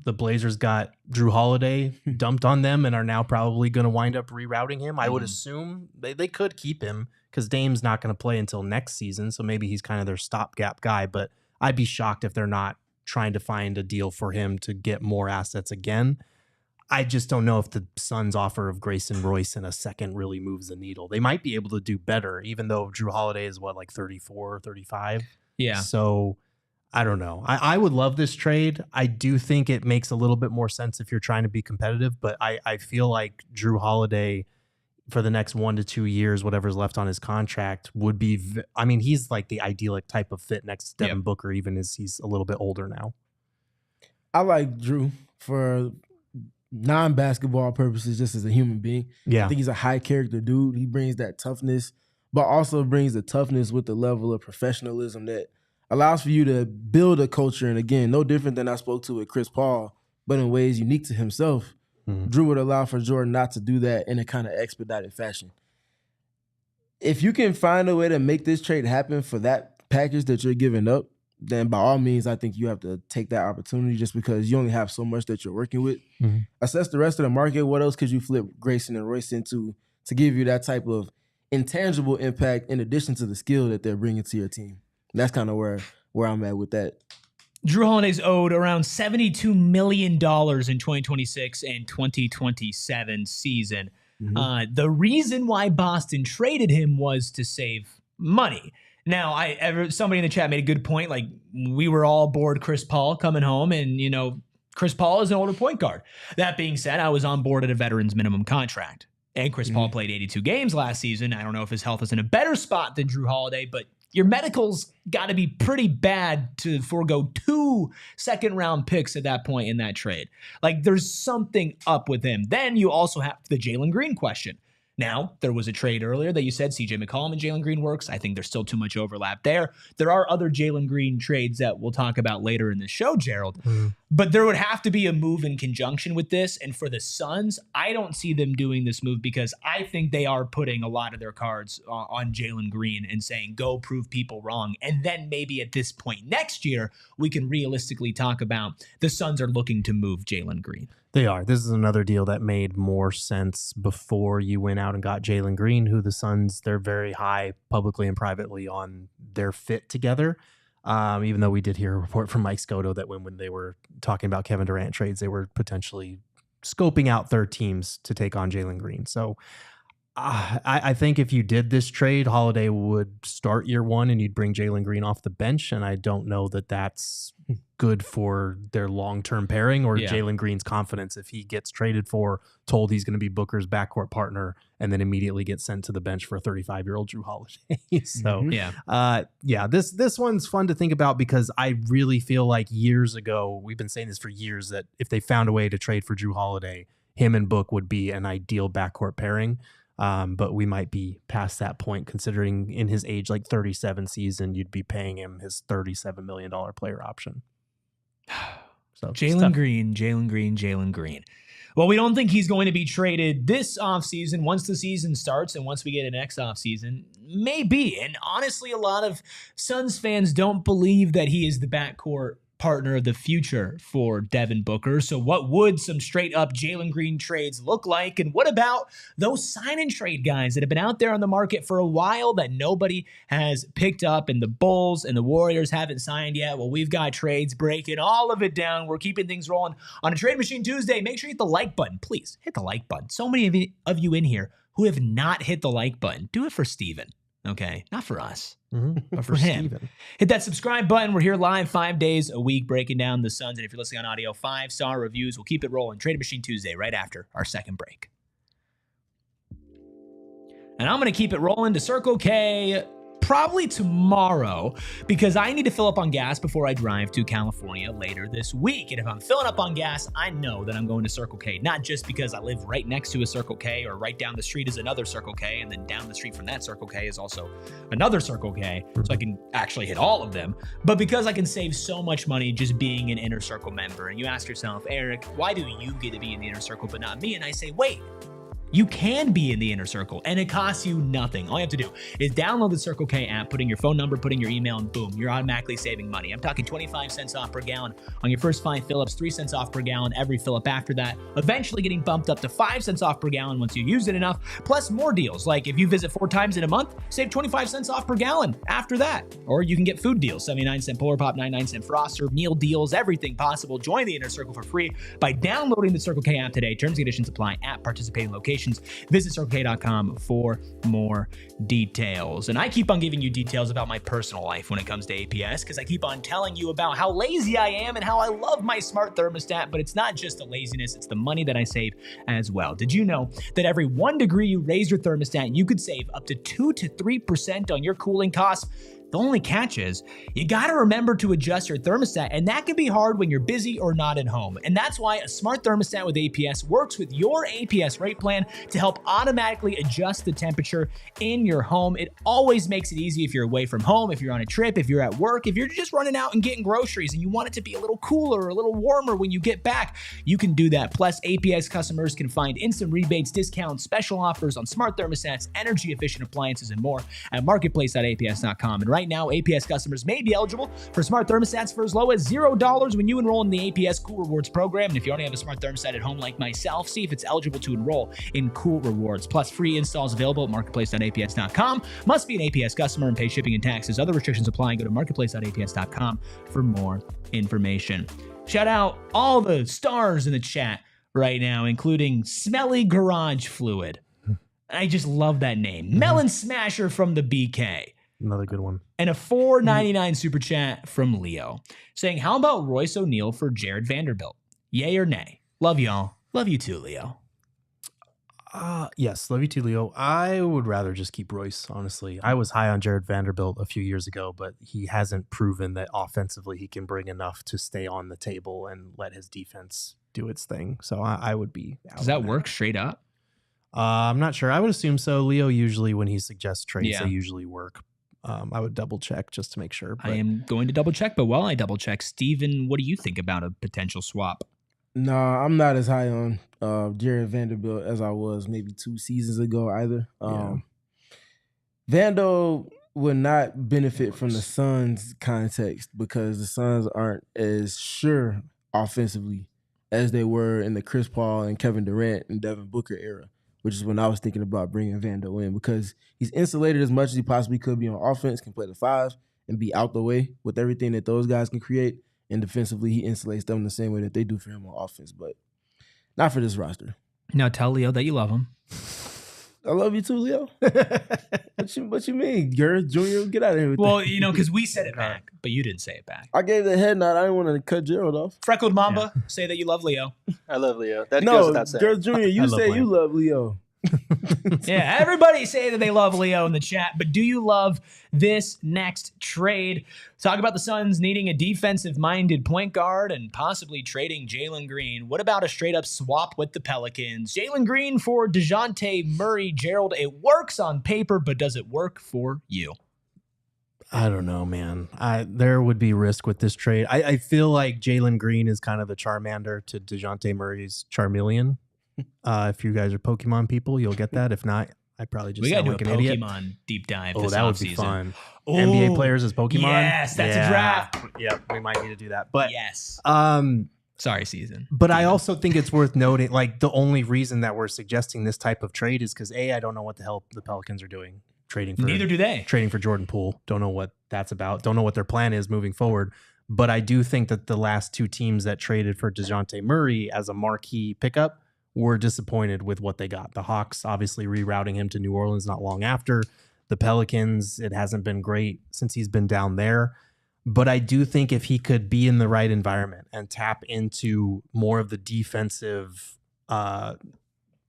the Blazers got Jrue Holiday dumped on them and are now probably going to wind up rerouting him. I would assume they could keep him because Dame's not going to play until next season. So maybe he's kind of their stopgap guy, but I'd be shocked if they're not trying to find a deal for him to get more assets again. I just don't know if the Suns' offer of Grayson, Royce in a second really moves the needle. They might be able to do better, even though Jrue Holiday is like 34, 35. Yeah. So I don't know. I would love this trade. I do think it makes a little bit more sense if you're trying to be competitive, but I feel like Jrue Holiday for the next 1 to 2 years, whatever's left on his contract, would be, he's like the idyllic type of fit next to Devin Booker, even as he's a little bit older now. I like Jrue for non-basketball purposes, just as a human being. Yeah. I think he's a high character dude. He brings that toughness, but also brings the toughness with the level of professionalism that allows for you to build a culture. And again, no different than I spoke to with Chris Paul, but in ways unique to himself. Jrue would allow for Jordan not to do that in a kind of expedited fashion. If you can find a way to make this trade happen for that package that you're giving up, then by all means, I think you have to take that opportunity, just because you only have so much that you're working with. Assess the rest of the market. What else could you flip Grayson and Royce into to give you that type of intangible impact in addition to the skill that they're bringing to your team? That's kind of where I'm at with that. Jrue Holiday's owed around $72 million in 2026 and 2027 season. The reason why Boston traded him was to save money. Now, somebody in the chat made a good point. Like, we were all bored Chris Paul coming home, and, Chris Paul is an older point guard. That being said, I was on board at a veteran's minimum contract. And Chris Paul played 82 games last season. I don't know if his health is in a better spot than Jrue Holiday, but your medical's got to be pretty bad to forego 2 second-round picks at that point in that trade. Like, there's something up with him. Then you also have the Jalen Green question. Now, there was a trade earlier that you said CJ McCollum and Jalen Green works. I think there's still too much overlap there. There are other Jalen Green trades that we'll talk about later in the show, Gerald. But there would have to be a move in conjunction with this. And for the Suns, I don't see them doing this move because I think they are putting a lot of their cards on Jalen Green and saying, go prove people wrong. And then maybe at this point next year, we can realistically talk about the Suns are looking to move Jalen Green. They are. This is another deal that made more sense before you went out and got Jalen Green, who the Suns, they're very high publicly and privately on their fit together. Even though we did hear a report from Mike Scotto that when they were talking about Kevin Durant trades, they were potentially scoping out third teams to take on Jalen Green. So I think if you did this trade, Holiday would start year one and you'd bring Jalen Green off the bench. And I don't know that that's good for their long-term pairing or Jalen Green's confidence if he gets traded for, told he's going to be Booker's backcourt partner, and then immediately gets sent to the bench for a 35-year-old Jrue Holiday. So, this one's fun to think about because I really feel like years ago, we've been saying this for years, that if they found a way to trade for Jrue Holiday, him and Book would be an ideal backcourt pairing. But we might be past that point, considering in his age, like 37 season, you'd be paying him his $37 million player option. So Jalen Green. Well, we don't think he's going to be traded this offseason. Once the season starts and once we get an next offseason, maybe. And honestly, a lot of Suns fans don't believe that he is the backcourt partner of the future for Devin Booker. So what would some straight up Jalen Green trades look like? And what about those sign and trade guys that have been out there on the market for a while that nobody has picked up, and the Bulls and the Warriors haven't signed yet? Well, we've got trades breaking all of it down. We're keeping things rolling on a Trade Machine Tuesday. Make sure you hit the like button. Please hit the like button. So many of you in here who have not hit the like button. Do it for Steven. Okay, not for us, but for him. Steven. Hit that subscribe button. We're here live 5 days a week breaking down the Suns. And if you're listening on audio, 5-star reviews. We'll keep it rolling. Trade Machine Tuesday right after our second break. And I'm going to keep it rolling to Circle K probably tomorrow because I need to fill up on gas before I drive to California later this week. And if I'm filling up on gas, I know that I'm going to Circle K, not just because I live right next to a Circle K or right down the street is another Circle K, and then down the street from that Circle K is also another Circle K, so I can actually hit all of them, but because I can save so much money just being an Inner Circle member. And you ask yourself, Eric, why do you get to be in the Inner Circle but not me? And I say, wait, you can be in the Inner Circle, and it costs you nothing. All you have to do is download the Circle K app, put in your phone number, put in your email, and boom, you're automatically saving money. I'm talking 25 cents off per gallon on your first 5 fill-ups, 3 cents off per gallon every fill-up after that, eventually getting bumped up to 5 cents off per gallon once you use it enough, plus more deals. Like if you visit 4 times in a month, save 25 cents off per gallon after that. Or you can get food deals, 79-cent Polar Pop, 99-cent Froster, meal deals, everything possible. Join the Inner Circle for free by downloading the Circle K app today. Terms and conditions apply at participating locations. Visit CircleK.com for more details. And I keep on giving you details about my personal life when it comes to APS because I keep on telling you about how lazy I am and how I love my smart thermostat, but it's not just the laziness, it's the money that I save as well. Did you know that every 1 degree you raise your thermostat, you could save up to 2 to 3% on your cooling costs? The only catch is you got to remember to adjust your thermostat, and that can be hard when you're busy or not at home. And that's why a smart thermostat with APS works with your APS rate plan to help automatically adjust the temperature in your home. It always makes it easy if you're away from home, if you're on a trip, if you're at work, if you're just running out and getting groceries and you want it to be a little cooler or a little warmer when you get back, you can do that. Plus, APS customers can find instant rebates, discounts, special offers on smart thermostats, energy efficient appliances, and more at marketplace.aps.com. And right now, APS customers may be eligible for smart thermostats for as low as $0 when you enroll in the APS Cool Rewards program. And if you already have a smart thermostat at home like myself, see if it's eligible to enroll in Cool Rewards. Plus, free installs available at marketplace.aps.com. Must be an APS customer and pay shipping and taxes. Other restrictions apply. Go to marketplace.aps.com for more information. Shout out all the stars in the chat right now, including Smelly Garage Fluid. I just love that name. Melon Smasher from the BK. Another good one. And a $4.99 super chat from Leo saying, how about Royce O'Neal for Jared Vanderbilt? Yay or nay? Love y'all. Love you too, Leo. Yes, love you too, Leo. I would rather just keep Royce, honestly. I was high on Jared Vanderbilt a few years ago, but he hasn't proven that offensively he can bring enough to stay on the table and let his defense do its thing. So I would be out. Does that work straight up? I'm not sure. I would assume so. Leo usually, when he suggests trades, they usually work. I would double check just to make sure. But I am going to double check, but while I double check, Steven, what do you think about a potential swap? No, I'm not as high on Jared Vanderbilt as I was maybe 2 seasons ago either. Vando would not benefit from the Suns context because the Suns aren't as sure offensively as they were in the Chris Paul and Kevin Durant and Devin Booker era, which is when I was thinking about bringing Vando in because he's insulated as much as he possibly could be on offense, can play the 5 and be out the way with everything that those guys can create. And defensively, he insulates them the same way that they do for him on offense, but not for this roster. Now tell Leo that you love him. I love you too, Leo. What you mean, girl? Junior, get out of here with well, that. You know, because we said it back, but you didn't say it back. I gave the head nod. I didn't want to cut Gerald off. Freckled Mamba, say that you love Leo. I love Leo. That goes without saying. Girl, Junior, you say you love Leo. Yeah, everybody say that they love Leo in the chat, but do you love this next trade? Talk about the Suns needing a defensive-minded point guard and possibly trading Jalen Green. What about a straight-up swap with the Pelicans? Jalen Green for DeJounte Murray. Gerald, it works on paper, but does it work for you? I don't know, man. There would be risk with this trade. I feel like Jalen Green is kind of the Charmander to DeJounte Murray's Charmeleon. If you guys are Pokemon people, you'll get that. If not, I probably just sound like an idiot. We got to do a Pokemon deep dive. Oh, that would be fun. Oh, NBA players as Pokemon. Yes, that's a draft. Yeah, we might need to do that. But yes. Sorry, season. But I also think it's worth noting, like the only reason that we're suggesting this type of trade is because I don't know what the hell the Pelicans are doing. Neither do they. Trading for Jordan Poole. Don't know what that's about. Don't know what their plan is moving forward. But I do think that the last 2 teams that traded for DeJounte Murray as a marquee pickup were disappointed with what they got. The Hawks obviously rerouting him to New Orleans not long after. The Pelicans, it hasn't been great since he's been down there. But I do think if he could be in the right environment and tap into more of the defensive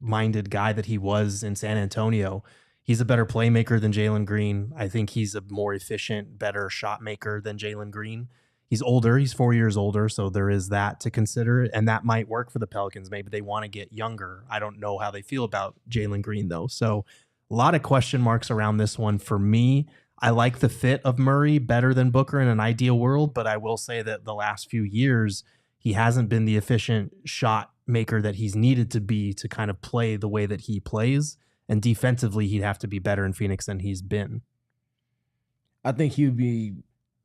minded guy that he was in San Antonio, he's a better playmaker than Jalen Green. I think he's a more efficient, better shot maker than Jalen Green. He's older. He's 4 years older, so there is that to consider, and that might work for the Pelicans. Maybe they want to get younger. I don't know how they feel about Jalen Green, though. So a lot of question marks around this one for me. I like the fit of Murray better than Booker in an ideal world, but I will say that the last few years, he hasn't been the efficient shot maker that he's needed to be to kind of play the way that he plays. And defensively, he'd have to be better in Phoenix than he's been. I think he would be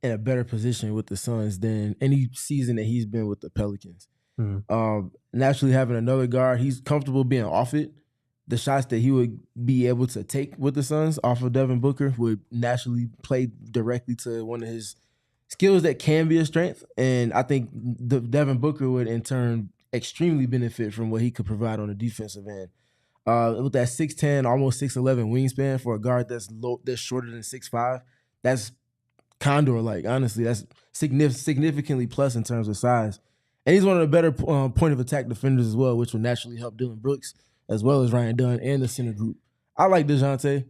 in a better position with the Suns than any season that he's been with the Pelicans. Naturally, having another guard, he's comfortable being off it. The shots that he would be able to take with the Suns off of Devin Booker would naturally play directly to one of his skills that can be a strength. And I think Devin Booker would, in turn, extremely benefit from what he could provide on the defensive end. With that 6'10", almost 6'11" wingspan for a guard that's shorter than 6'5", that's Condor-like, honestly. That's significantly plus in terms of size. And he's one of the better point of attack defenders as well, which will naturally help Dillon Brooks as well as Ryan Dunn and the center group. I like DeJounte.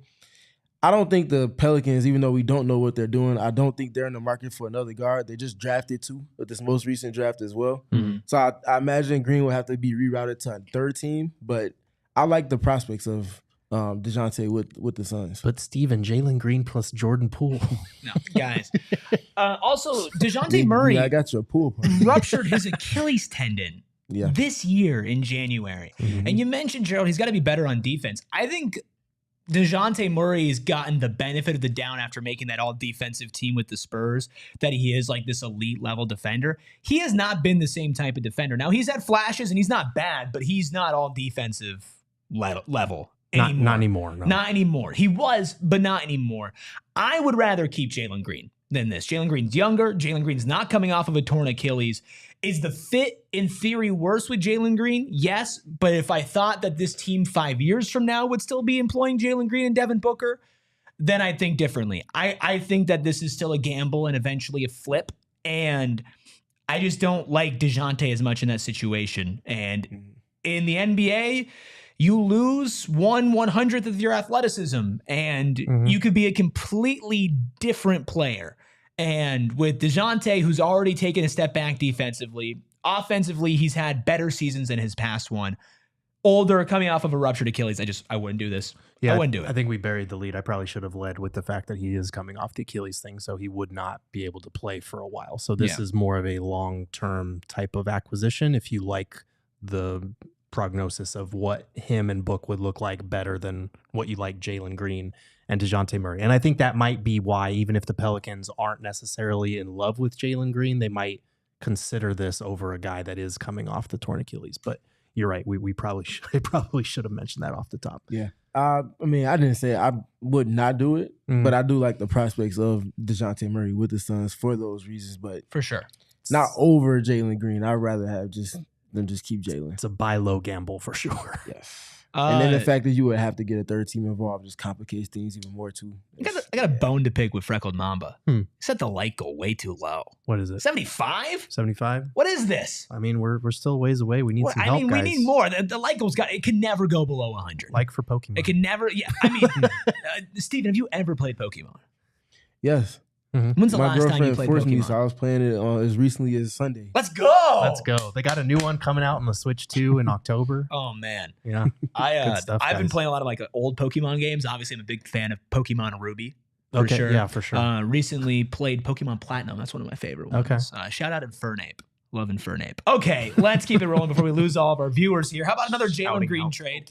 I don't think the Pelicans, even though we don't know what they're doing, I don't think they're in the market for another guard. They just drafted 2 with this most recent draft as well. So I imagine Green will have to be rerouted to a 3rd team, but I like the prospects of DeJounte with the Suns. But Steven, Jalen Green plus Jordan Poole. No, guys. Also, DeJounte Murray I got your pool ruptured his Achilles tendon this year in January. And you mentioned, Gerald, he's got to be better on defense. I think DeJounte Murray has gotten the benefit of the doubt after making that all-defensive team with the Spurs, that he is like this elite-level defender. He has not been the same type of defender. Now, he's had flashes, and he's not bad, but he's not all-defensive level. Not anymore. No. Not anymore. He was, but not anymore. I would rather keep Jalen Green. than this. Jalen Green's younger. Jalen Green's not coming off of a torn Achilles. Is the fit, in theory, worse with Jalen Green? Yes, but if I thought that this team 5 years from now would still be employing Jalen Green and Devin Booker, then I'd think differently. I think that this is still a gamble and eventually a flip, and I just don't like DeJounte as much in that situation. And in the NBA, you lose 1/100th of your athleticism, and you could be a completely different player. And with DeJounte, who's already taken a step back defensively, offensively, he's had better seasons than his past one. Older, coming off of a ruptured Achilles, I wouldn't do this. Yeah, I wouldn't do it. I think we buried the lead. I probably should have led with the fact that he is coming off the Achilles thing, so he would not be able to play for a while. So this is more of a long-term type of acquisition if you like the prognosis of what him and Book would look like better than what you like Jalen Green and DeJounte Murray. And I think that might be why, even if the Pelicans aren't necessarily in love with Jalen Green, they might consider this over a guy that is coming off the torn Achilles. But you're right. We probably should have mentioned that off the top. Yeah. I mean, I didn't say I would not do it, but I do like the prospects of DeJounte Murray with the Suns for those reasons. But for sure, not over Jalen Green. I'd rather have them just keep Jalen. It's a buy low gamble for sure. Yes. And then the fact that you would have to get a third team involved just complicates things even more too. I got a bone to pick with Freckled Mamba. He set the light goal way too low. What is it? 75? 75? What is this? I mean, we're still ways away. We need some help, guys. We need more. The light goal's it can never go below 100. Like for Pokemon. It can never. Yeah. I mean, Steven, have you ever played Pokemon? Yes. When's the last time you played forced Pokemon? Me, so I was playing it as recently as Sunday. Let's go. Let's go. They got a new one coming out on the Switch 2 in October. Oh man. Yeah. I've been playing a lot of like old Pokemon games. Obviously, I'm a big fan of Pokemon Ruby. For sure. Yeah, for sure. Recently played Pokemon Platinum. That's one of my favorite ones. Okay. Shout out Infernape. Love Infernape. Okay, let's keep it rolling before we lose all of our viewers here. How about another Jalen Green trade?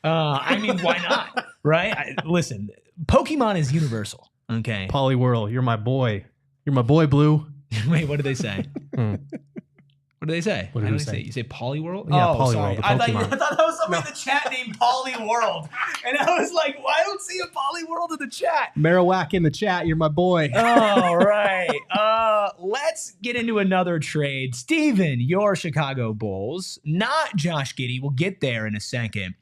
I mean, why not? Right? Listen, Pokemon is universal. Okay. Poliwhirl, you're my boy. You're my boy, Blue. Wait, what did they say? What did they say? What did they say? You say Poliwhirl? Yeah, oh, Poliwhirl. Sorry. I thought that was somebody in the chat named Poliworld. And I was like, well, I don't see a Poliworld in the chat. Marowak in the chat. You're my boy. All right. Let's get into another trade. Steven, your Chicago Bulls, not Josh Giddey. We'll get there in a second.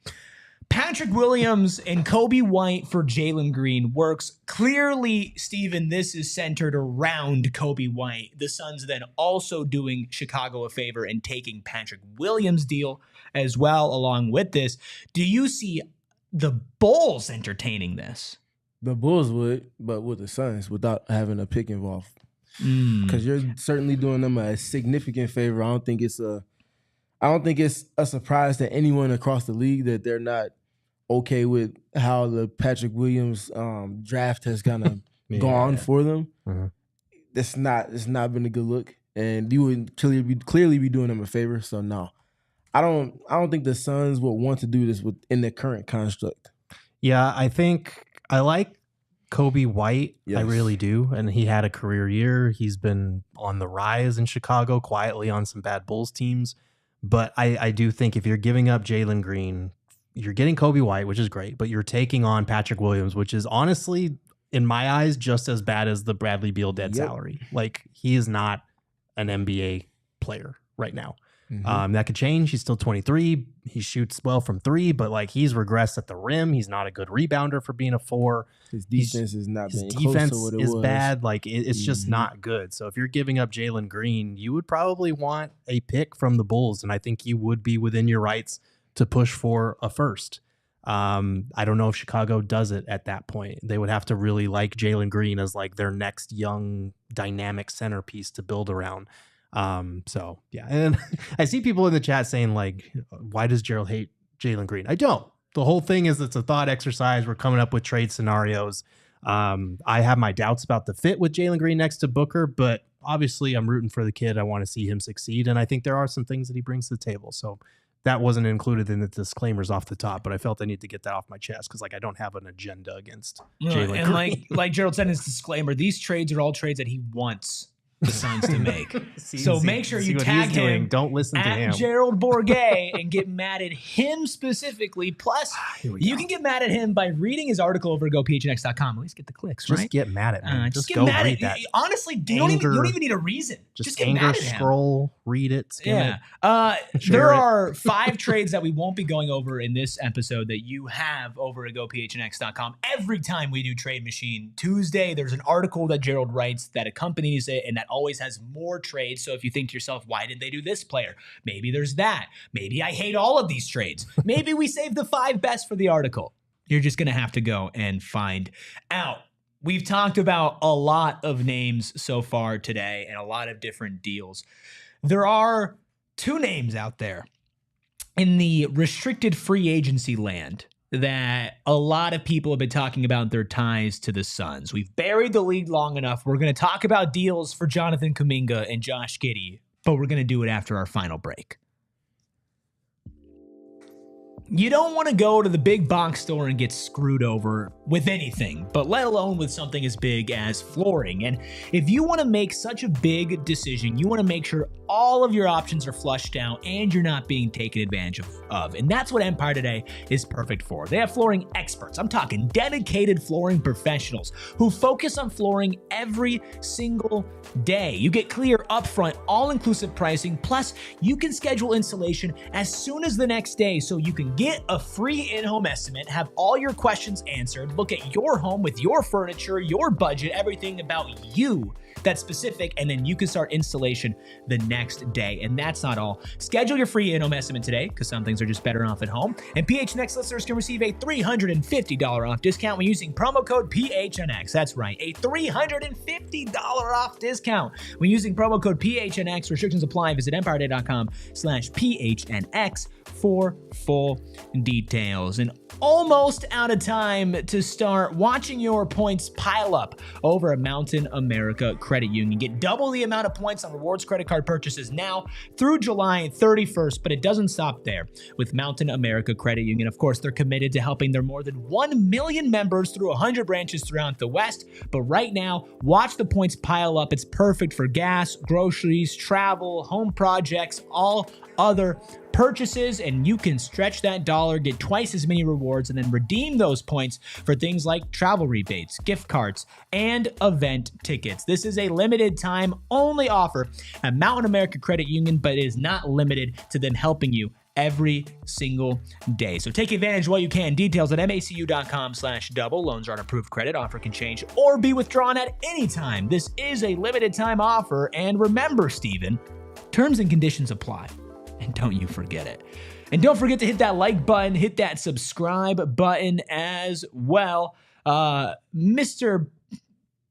Patrick Williams and Kobe White for Jalen Green works. Clearly, Steven, this is centered around Kobe White. The Suns then also doing Chicago a favor and taking Patrick Williams' deal as well along with this. Do you see the Bulls entertaining this? The Bulls would, but with the Suns without having a pick involved. Because you're certainly doing them a significant favor. I don't think it's a surprise to anyone across the league that they're not okay with how the Patrick Williams draft has kind of gone for them. It's not been a good look, and you would clearly be doing them a favor. So no, I don't think the Suns would want to do this in the current construct. Yeah, I think I like Kobe White. Yes. I really do, and he had a career year. He's been on the rise in Chicago, quietly on some bad Bulls teams. But I do think if you're giving up Jalen Green, you're getting Kobe White, which is great, but you're taking on Patrick Williams, which is honestly, in my eyes, just as bad as the Bradley Beal dead salary. Like, he is not an NBA player right now. That could change. He's still 23. He shoots well from three, but like he's regressed at the rim. He's not a good rebounder for being a four. His defense is not. His defense is bad. Like it's just not good. So if you're giving up Jalen Green, you would probably want a pick from the Bulls, and I think you would be within your rights to push for a first. I don't know if Chicago does it at that point. They would have to really like Jalen Green as like their next young dynamic centerpiece to build around. So yeah, and I see people in the chat saying like, why does Gerald hate Jalen Green? I don't. The whole thing is it's a thought exercise. We're coming up with trade scenarios. I have my doubts about the fit with Jalen Green next to Booker, but obviously I'm rooting for the kid. I want to see him succeed, and I think there are some things that he brings to the table. So that wasn't included in the disclaimers off the top, but I felt I need to get that off my chest because like I don't have an agenda against Jalen Green. And like Gerald said in his disclaimer, these trades are all trades that he wants the Suns to make. So make sure you tag him. Don't listen to him. Gerald Bourguet and get mad at him specifically. Plus, you can get mad at him by reading his article over at gophnx.com. At least get the clicks, right? Just get mad at him. Just get mad at him. Honestly, you don't even need a reason. Just get mad at him. Scroll, read it, skim it. There are 5 trades that we won't be going over in this episode that you have over at gophnx.com. Every time we do Trade Machine Tuesday, there's an article that Gerald writes that accompanies it and that always has more trades. So if you think to yourself, why did they do this player? Maybe there's that. Maybe I hate all of these trades. Maybe we saved the 5 best for the article. You're just going to have to go and find out. We've talked about a lot of names so far today and a lot of different deals. There are 2 names out there in the restricted free agency land that a lot of people have been talking about their ties to the Suns. We've buried the league long enough. We're going to talk about deals for Jonathon Kuminga and Josh Giddey, but we're going to do it after our final break. You don't want to go to the big box store and get screwed over with anything, but let alone with something as big as flooring. And if you want to make such a big decision, you want to make sure all of your options are flushed out and you're not being taken advantage of. And that's what Empire Today is perfect for. They have flooring experts. I'm talking dedicated flooring professionals who focus on flooring every single day. You get clear, upfront, all-inclusive pricing, plus you can schedule installation as soon as the next day so you can get a free in-home estimate, have all your questions answered, look at your home with your furniture, your budget, everything about you that's specific, and then you can start installation the next day. And that's not all. Schedule your free in-home estimate today, because some things are just better off at home. And PHNX listeners can receive a $350 off discount when using promo code PHNX. That's right, a $350 off discount when using promo code PHNX. Restrictions apply. Visit empireday.com/PHNX for full details. And almost out of time to start watching your points pile up over at Mountain America Credit Union. Get double the amount of points on rewards credit card purchases now through July 31st, but it doesn't stop there. With Mountain America Credit Union, of course, they're committed to helping their more than 1 million members through 100 branches throughout the West. But right now, watch the points pile up. It's perfect for gas, groceries, travel, home projects, all other purchases, and you can stretch that dollar, get twice as many rewards, and then redeem those points for things like travel rebates, gift cards, and event tickets. This is a limited time only offer at Mountain America Credit Union, but it is not limited to them helping you every single day. So take advantage while you can. Details at macu.com/double. Loans aren't approved credit. Offer can change or be withdrawn at any time. This is a limited time offer. And remember, Steven, terms and conditions apply. And don't you forget it. And don't forget to hit that like button, hit that subscribe button as well. Mr.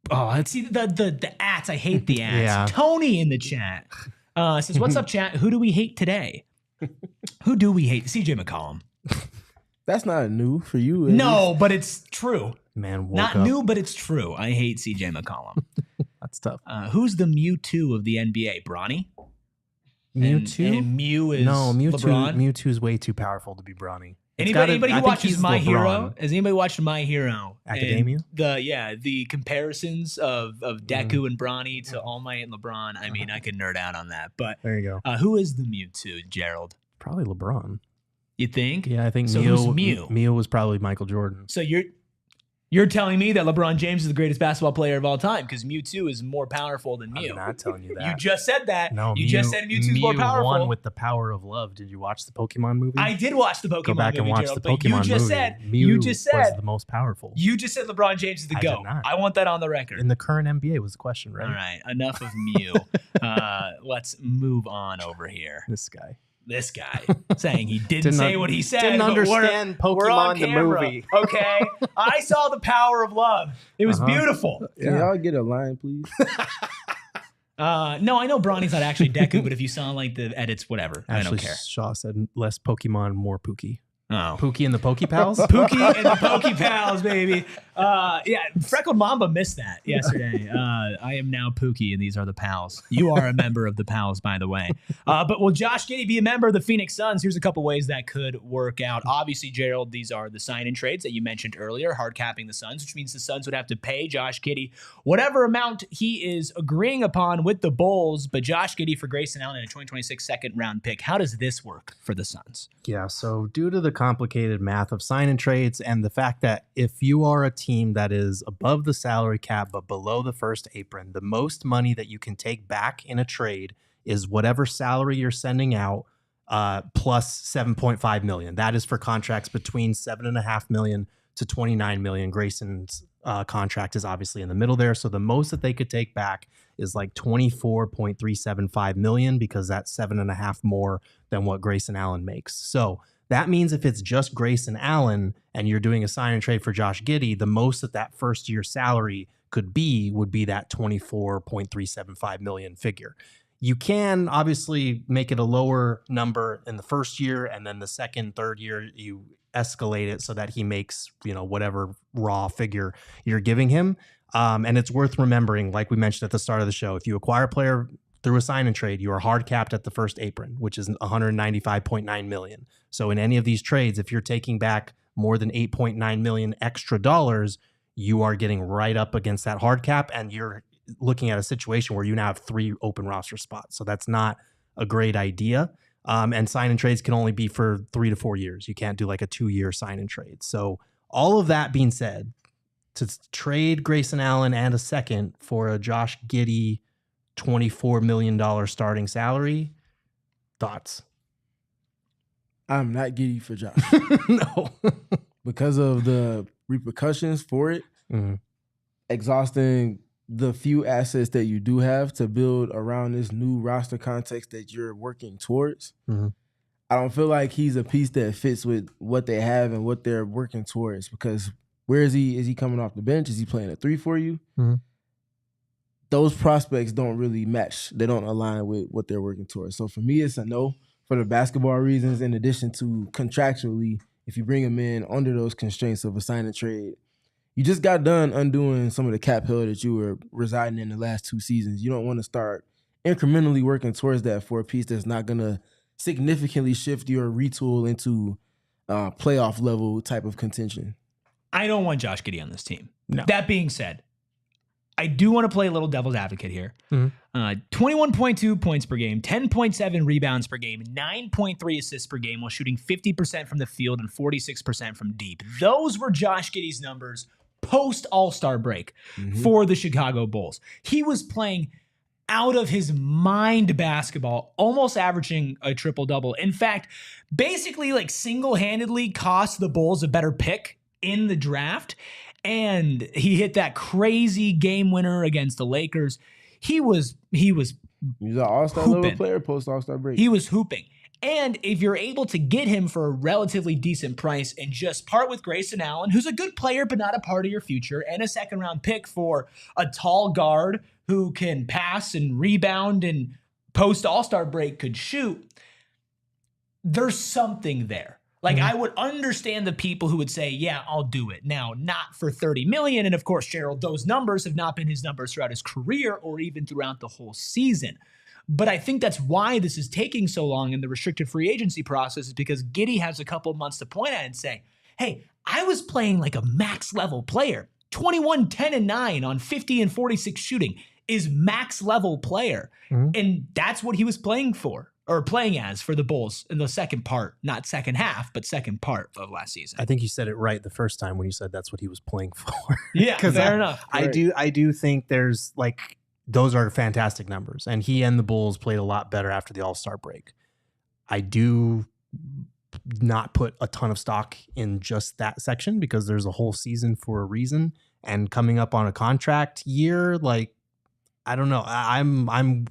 Oh, let's see the ads. I hate the ads. Yeah. Tony in the chat says, "What's up, chat? Who do we hate today?" Who do we hate? CJ McCollum. That's not new for you. No, but it's true. Man, not new, but it's true. I hate CJ McCollum. That's tough. Who's the Mewtwo of the NBA? Bronny? Mewtwo? And Mew is Mewtwo. LeBron? Mewtwo is way too powerful to be Bronny. Anybody who watches My Hero? Has anybody watched My Hero? Academia? The comparisons of Deku and Bronny to All Might and LeBron. I mean, I could nerd out on that. But there you go. Who is the Mewtwo, Gerald? Probably LeBron. You think? Yeah, I think so. Who's Mew? Mew was probably Michael Jordan. So you're telling me that LeBron James is the greatest basketball player of all time because Mewtwo is more powerful than Mew. I'm not telling you that. You just said that. No, you just said Mewtwo's more powerful. Won with the power of love. Did you watch the Pokemon movie? I did watch the Pokemon movie. Go back and watch Gerald, the Pokemon movie. Mew was the most powerful. You just said LeBron James is the GOAT. I want that on the record. In the current NBA was the question, right? All right, enough of Mew. Let's move on over here. This guy saying he didn't say what he said. Didn't understand Pokemon the movie. Okay, I saw the power of love. It was beautiful. Can y'all get a line, please? No, I know Bronny's not actually Deku, but if you saw like the edits, whatever, I don't care. Shaw said less Pokemon, more Pookie. Oh. Pookie and the Pokey Pals? Pookie and the Pokey Pals, baby. Yeah, Freckled Mamba missed that yesterday. I am now Pookie, and these are the Pals. You are a member of the Pals, by the way. But will Josh Giddey be a member of the Phoenix Suns? Here's a couple ways that could work out. Obviously, Gerald, these are the sign-in trades that you mentioned earlier, hard capping the Suns, which means the Suns would have to pay Josh Giddey whatever amount he is agreeing upon with the Bulls, but Josh Giddey for Grayson Allen in a 2026 second-round pick. How does this work for the Suns? Yeah, so due to the complicated math of sign-in trades and the fact that if you are a team that is above the salary cap but below the first apron, the most money that you can take back in a trade is whatever salary you're sending out plus $7.5 million. That is for contracts between $7.5 million to $29 million. Grayson's contract is obviously in the middle there, so the most that they could take back is like $24.375 million because that's $7.5 more than what Grayson Allen makes. So that means if it's just Grayson Allen and you're doing a sign and trade for Josh Giddey, the most that first year salary would be that $24.375 million figure. You can obviously make it a lower number in the first year, and then the second, third year you escalate it so that he makes, whatever raw figure you're giving him. And it's worth remembering, like we mentioned at the start of the show, if you acquire a player through a sign and trade, you are hard capped at the first apron, which is $195.9 million. So in any of these trades, if you're taking back more than $8.9 million extra dollars, you are getting right up against that hard cap, and you're looking at a situation where you now have 3 open roster spots. So that's not a great idea. And sign and trades can only be for 3 to 4 years. You can't do like a 2-year sign and trade. So all of that being said, to trade Grayson Allen and a second for a Josh Giddey $24 million starting salary, thoughts? I'm not giddy for Josh. No. Because of the repercussions for it, exhausting the few assets that you do have to build around this new roster context that you're working towards. I don't feel like he's a piece that fits with what they have and what they're working towards, because where is he? Is he coming off the bench? Is he playing a 3 for you? Those prospects don't really match. They don't align with what they're working towards. So for me, it's a no for the basketball reasons, in addition to contractually, if you bring him in under those constraints of a sign and trade, you just got done undoing some of the cap hell that you were residing in the last 2 seasons. You don't want to start incrementally working towards that for a piece that's not going to significantly shift your retool into playoff level type of contention. I don't want Josh Giddey on this team. No. That being said, I do want to play a little devil's advocate here. 21.2 points per game, 10.7 rebounds per game, 9.3 assists per game while shooting 50% from the field and 46% from deep. Those were Josh Giddey's numbers post All-Star break for the Chicago Bulls. He was playing out of his mind basketball, almost averaging a triple-double. In fact, basically like single-handedly cost the Bulls a better pick in the draft. And he hit that crazy game winner against the Lakers. He was an all-star level player post All-Star break. He was hooping. And if you're able to get him for a relatively decent price and just part with Grayson Allen, who's a good player but not a part of your future, and a second-round pick for a tall guard who can pass and rebound and post All-Star break could shoot, there's something there. Like, I would understand the people who would say, yeah, I'll do it. Now, not for $30 million. And of course, Gerald, those numbers have not been his numbers throughout his career or even throughout the whole season. But I think that's why this is taking so long in the restricted free agency process, is because Giddey has a couple of months to point at and say, hey, I was playing like a max level player. 21, 10, and 9 on 50 and 46 shooting is max level player. And that's what he was playing for. Or playing as for the Bulls in the second part, not second half, but second part of last season. I think you said it right the first time when you said that's what he was playing for. Yeah, fair enough. I do think there's like, those are fantastic numbers, and he and the Bulls played a lot better after the All-Star break. I do not put a ton of stock in just that section because there's a whole season for a reason, and coming up on a contract year, like, I don't know. I'm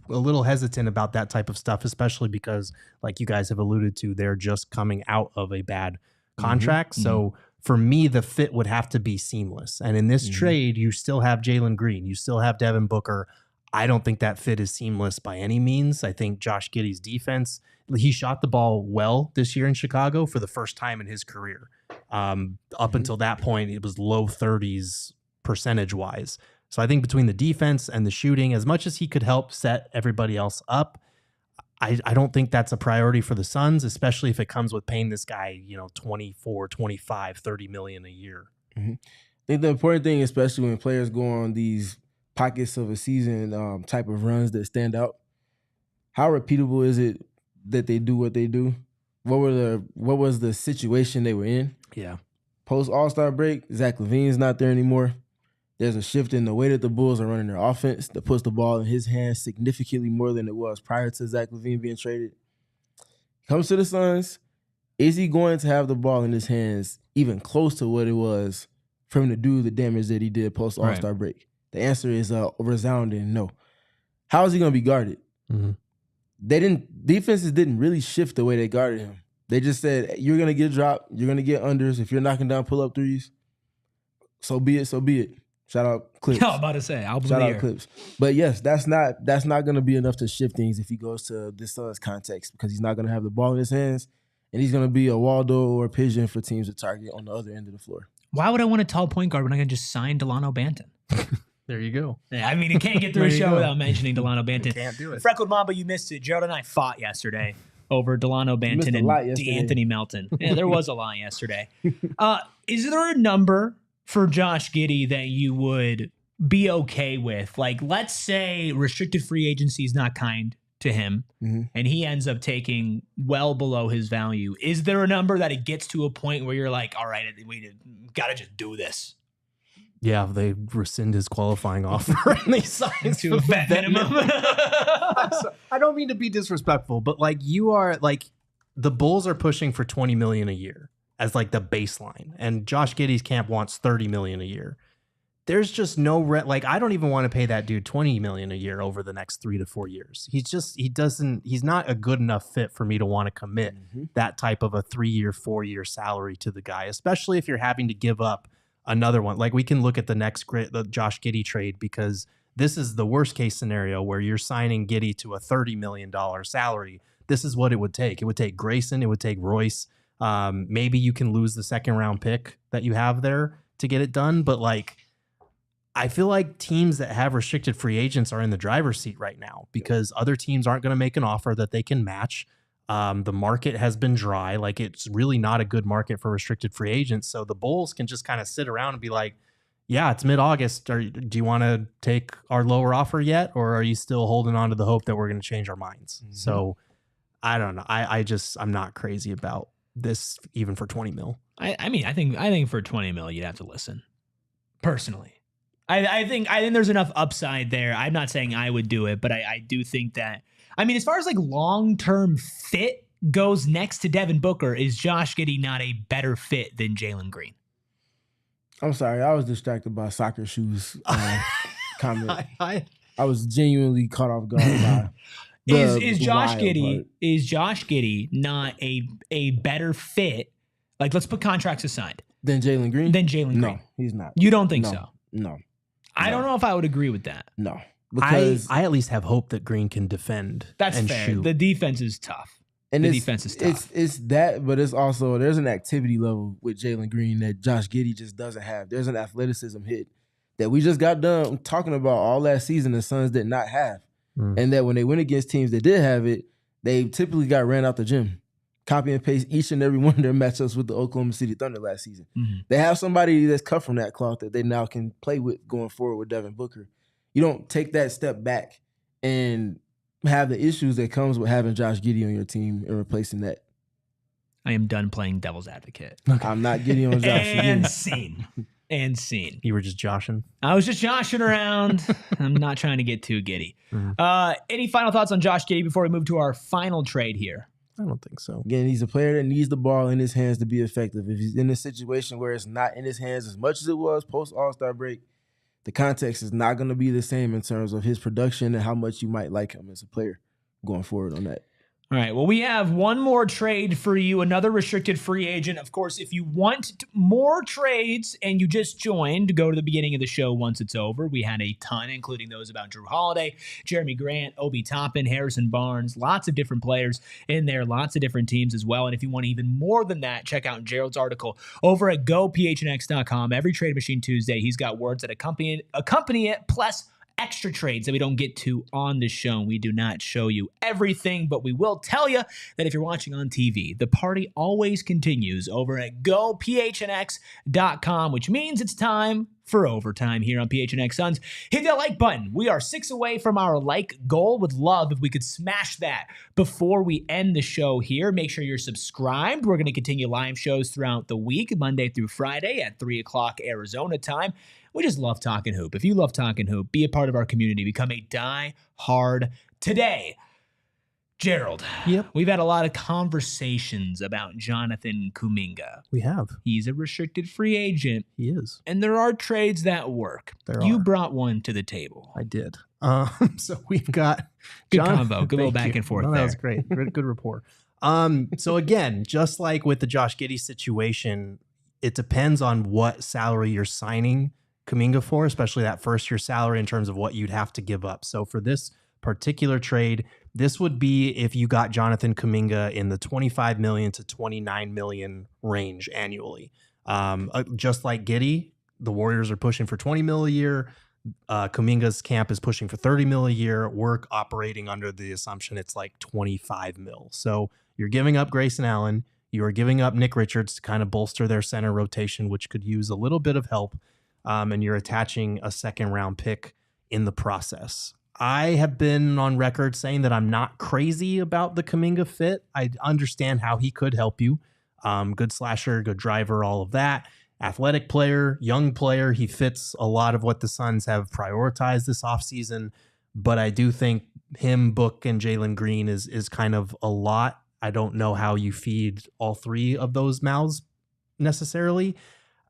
a little hesitant about that type of stuff, especially because, like you guys have alluded to, they're just coming out of a bad contract. So for me, the fit would have to be seamless. And in this trade, you still have Jalen Green. You still have Devin Booker. I don't think that fit is seamless by any means. I think Josh Giddey's defense, he shot the ball well this year in Chicago for the first time in his career. Up until that point, it was low 30s percentage-wise. So I think between the defense and the shooting, as much as he could help set everybody else up, I don't think that's a priority for the Suns, especially if it comes with paying this guy, 24, 25, 30 million a year. Mm-hmm. I think the important thing, especially when players go on these pockets of a season type of runs that stand out, how repeatable is it that they do what they do? What was the situation they were in? Yeah. Post All-Star break, Zach LaVine's not there anymore. There's a shift in the way that the Bulls are running their offense that puts the ball in his hands significantly more than it was prior to Zach LaVine being traded. Comes to the Suns. Is he going to have the ball in his hands even close to what it was for him to do the damage that he did post All-Star break? The answer is a resounding no. How is he going to be guarded? Mm-hmm. Defenses didn't really shift the way they guarded him. They just said, you're going to get dropped, you're going to get unders. If you're knocking down pull-up threes, so be it, so be it. Shout out Clips. I was about to say, shout out Clips. But yes, that's not going to be enough to shift things if he goes to this Suns context, because he's not going to have the ball in his hands, and he's going to be a Waldo or a pigeon for teams to target on the other end of the floor. Why would I want a tall point guard when I can just sign Delano Banton? There you go. Yeah, I mean, it can't get through a show without mentioning Delano Banton. Can't do it. Freckled Mamba, you missed it. Gerald and I fought yesterday over Delano Banton and DeAnthony Melton. Yeah, there was a lot yesterday. Is there a number for Josh Giddey that you would be okay with? Like, let's say restricted free agency is not kind to him, and he ends up taking well below his value. Is there a number that it gets to a point where you're like, all right, we got to just do this? Yeah, they rescind his qualifying offer and they sign to a vet minimum. I don't mean to be disrespectful, but the Bulls are pushing for $20 million a year as like the baseline, and Josh Giddey's camp wants $30 million a year. There's just no I don't even want to pay that dude $20 million a year over the next 3 to 4 years. He's not a good enough fit for me to want to commit that type of a 3-year, 4-year salary to the guy, especially if you're having to give up another one. Like, we can look at the Josh Giddey trade, because this is the worst case scenario where you're signing Giddey to a $30 million salary. This is what it would take. It would take Grayson. It would take Royce. Maybe you can lose the 2nd round pick that you have there to get it done. But I feel like teams that have restricted free agents are in the driver's seat right now, because other teams aren't going to make an offer that they can match. The market has been dry. It's really not a good market for restricted free agents. So the Bulls can just kind of sit around and be like, yeah, it's mid-August. Do you want to take our lower offer yet? Or are you still holding on to the hope that we're going to change our minds? So I don't know. I'm not crazy about this even for 20 mil. I think for 20 mil, you'd have to listen. Personally. I think there's enough upside there. I'm not saying I would do it, but I do think that, as far as long-term fit goes next to Devin Booker, is Josh Giddey not a better fit than Jalen Green? I'm sorry. I was distracted by soccer shoes comment. I was genuinely caught off guard by is Josh Giddey not a better fit? Let's put contracts aside. Than Jalen Green? No, he's not. You don't think so? No. I don't know if I would agree with that. No. Because I at least have hope that Green can defend. That's and fair. shoot. The defense is tough. Defense is tough. It's that, but it's also, there's an activity level with Jalen Green that Josh Giddey just doesn't have. There's an athleticism hit that we just got done talking about all last season the Suns did not have. And that when they went against teams that did have it, they typically got ran out the gym. Copy and paste each and every one of their matchups with the Oklahoma City Thunder last season. They have somebody that's cut from that cloth that they now can play with going forward with Devin Booker. You don't take that step back and have the issues that comes with having Josh Giddey on your team and replacing that. I am done playing devil's advocate. Okay. I'm not Giddey on Josh. And scene. You were just joshing? I was just joshing around. I'm not trying to get too giddy. Any final thoughts on Josh Giddey before we move to our final trade here? I don't think so. Again, he's a player that needs the ball in his hands to be effective. If he's in a situation where it's not in his hands as much as it was post All-Star break, the context is not going to be the same in terms of his production and how much you might like him as a player going forward on that. All right. Well, we have one more trade for you, another restricted free agent. Of course, if you want more trades and you just joined, go to the beginning of the show once it's over. We had a ton, including those about Drew Holiday, Jeremy Grant, Obi Toppin, Harrison Barnes, lots of different players in there, lots of different teams as well. And if you want even more than that, check out Gerald's article over at gophnx.com. Every Trade Machine Tuesday, he's got words that accompany it, plus extra trades that we don't get to on the show. We do not show you everything, but we will tell you that if you're watching on TV, the party always continues over at gophnx.com, which means it's time for overtime here on PHNX Suns. Hit that like button. We are 6 away from our like goal. Would love if we could smash that before we end the show here. Make sure you're subscribed. We're going to continue live shows throughout the week, Monday through Friday at 3 o'clock Arizona time. We just love talking hoop. If you love talking hoop, be a part of our community. Become a die-hard today. Gerald, we've had a lot of conversations about Jonathon Kuminga. We have. He's a restricted free agent. He is. And there are trades that work. You brought one to the table. I did. So we've got... Good combo. Good little back and forth there. That was great. Good rapport. So again, just like with the Josh Giddey situation, it depends on what salary you're signing Kuminga for, especially that first year salary in terms of what you'd have to give up. So for this particular trade, this would be if you got Jonathon Kuminga in the $25 million to $29 million range annually. Just like Giddey, the Warriors are pushing for $20 million a year. Kuminga's camp is pushing for $30 million a year. We're operating under the assumption it's like $25 million. So you're giving up Grayson Allen. You are giving up Nick Richards to kind of bolster their center rotation, which could use a little bit of help. And you're attaching a second round pick in the process. I have been on record saying that I'm not crazy about the Kuminga fit. I understand how he could help you. Good slasher, good driver, all of that. Athletic player, young player. He fits a lot of what the Suns have prioritized this offseason. But I do think him, Book, and Jalen Green is kind of a lot. I don't know how you feed all three of those mouths necessarily.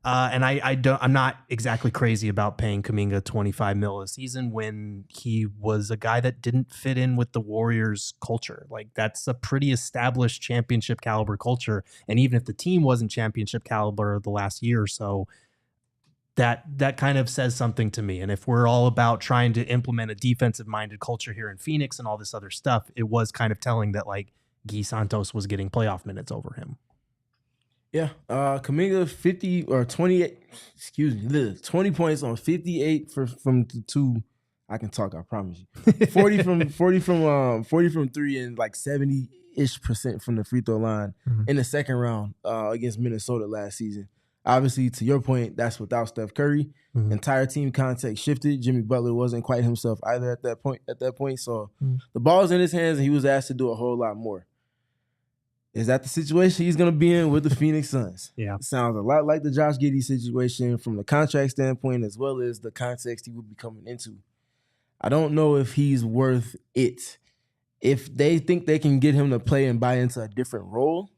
And I'm not exactly crazy about paying Kuminga $25 million a season when he was a guy that didn't fit in with the Warriors culture. Like, that's a pretty established championship caliber culture. And even if the team wasn't championship caliber the last year or so, that kind of says something to me. And if we're all about trying to implement a defensive minded culture here in Phoenix and all this other stuff, it was kind of telling that like Guy Santos was getting playoff minutes over him. Yeah, Kuminga 20 points on 58 from the two. I can talk, I promise you. 40 from 3 and like 70-ish% from the free throw line in the second round against Minnesota last season. Obviously, to your point, that's without Steph Curry. Entire team context shifted. Jimmy Butler wasn't quite himself either at that point. So the ball's in his hands, and he was asked to do a whole lot more. Is that the situation he's going to be in with the Phoenix Suns? Yeah. It sounds a lot like the Josh Giddey situation from the contract standpoint as well as the context he would be coming into. I don't know if he's worth it. If they think they can get him to play and buy into a different role,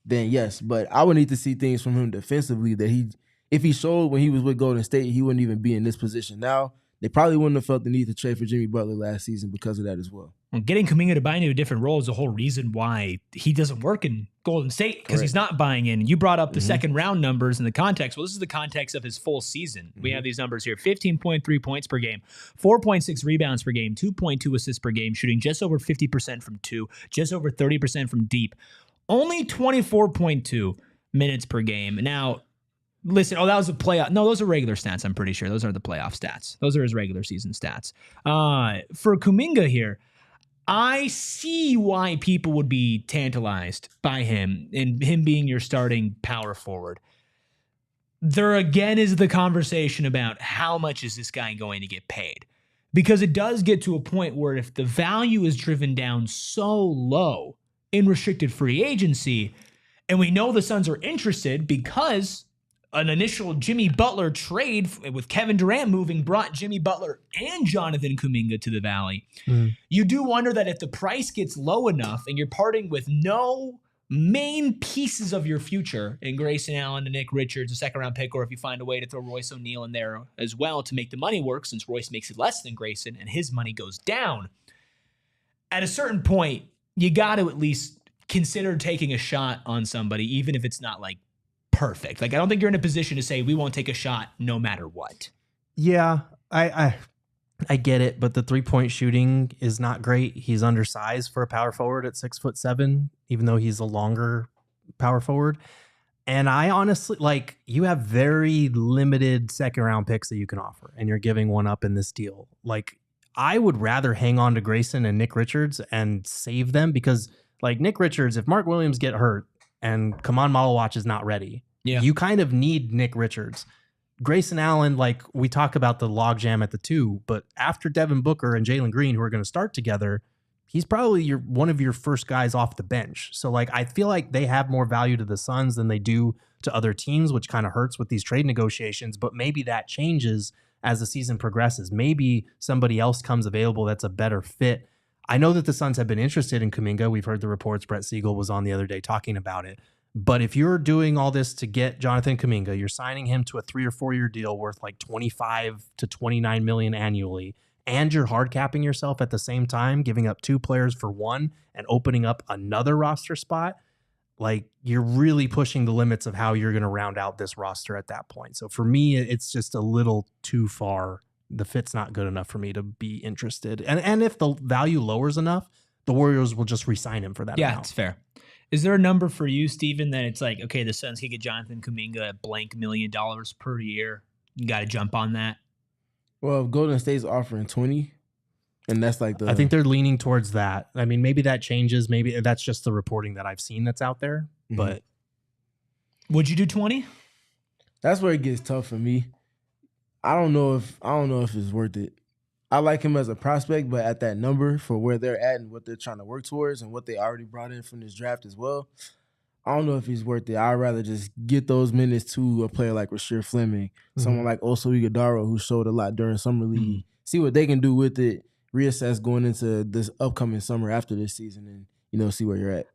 then yes. But I would need to see things from him defensively that if he showed when he was with Golden State, he wouldn't even be in this position now. They probably wouldn't have felt the need to trade for Jimmy Butler last season because of that as well. Well, getting Kuminga to buy into a different role is the whole reason why he doesn't work in Golden State, because he's not buying in. You brought up the second round numbers in the context. Well, this is the context of his full season. We have these numbers here: 15.3 points per game, 4.6 rebounds per game, 2.2 assists per game, shooting just over 50% from two, just over 30% from deep, only 24.2 minutes per game. Now, listen, that was a playoff. No, those are regular stats, I'm pretty sure. Those are the playoff stats. Those are his regular season stats. For Kuminga here, I see why people would be tantalized by him and him being your starting power forward. There again is the conversation about how much is this guy going to get paid? Because it does get to a point where if the value is driven down so low in restricted free agency, and we know the Suns are interested because an initial Jimmy Butler trade with Kevin Durant moving brought Jimmy Butler and Jonathon Kuminga to the Valley. You do wonder that if the price gets low enough and you're parting with no main pieces of your future in Grayson Allen and Nick Richards, a second-round pick, or if you find a way to throw Royce O'Neal in there as well to make the money work, since Royce makes it less than Grayson and his money goes down, at a certain point, you got to at least consider taking a shot on somebody, even if it's not like perfect. Like, I don't think you're in a position to say we won't take a shot no matter what. Yeah, I get it, but the 3-point shooting is not great. He's undersized for a power forward at 6'7", even though he's a longer power forward. And I honestly, like, you have very limited second round picks that you can offer, and you're giving one up in this deal. Like, I would rather hang on to Grayson and Nick Richards and save them, because like Nick Richards, if Mark Williams get hurt and Kaman Malawach is not ready, you kind of need Nick Richards. Grayson Allen, like, we talk about the logjam at the 2, but after Devin Booker and Jalen Green, who are going to start together, he's probably one of your first guys off the bench. So like, I feel like they have more value to the Suns than they do to other teams, which kind of hurts with these trade negotiations. But maybe that changes as the season progresses. Maybe somebody else comes available that's a better fit. I know that the Suns have been interested in Kuminga. We've heard the reports. Brett Siegel was on the other day talking about it. But if you're doing all this to get Jonathon Kuminga, you're signing him to a 3 or 4 year deal worth like 25 to 29 million annually, and you're hard capping yourself at the same time, giving up 2 players for 1 and opening up another roster spot, like, you're really pushing the limits of how you're going to round out this roster at that point. So for me, it's just a little too far. The fit's not good enough for me to be interested. And if the value lowers enough, the Warriors will just re-sign him for that amount. Yeah, it's fair. Is there a number for you, Steven, that it's like, okay, the Suns can get Jonathon Kuminga at blank $1 million per year? You got to jump on that? Well, if Golden State's offering 20, and that's like I think they're leaning towards that. I mean, maybe that changes. Maybe that's just the reporting that I've seen that's out there. Mm-hmm. But would you do 20? That's where it gets tough for me. I don't know if it's worth it. I like him as a prospect, but at that number for where they're at and what they're trying to work towards and what they already brought in from this draft as well, I don't know if he's worth it. I'd rather just get those minutes to a player like Rasheer Fleming, someone like Oso Ighodaro, who showed a lot during Summer League. See what they can do with it, reassess going into this upcoming summer after this season, and, see where you're at.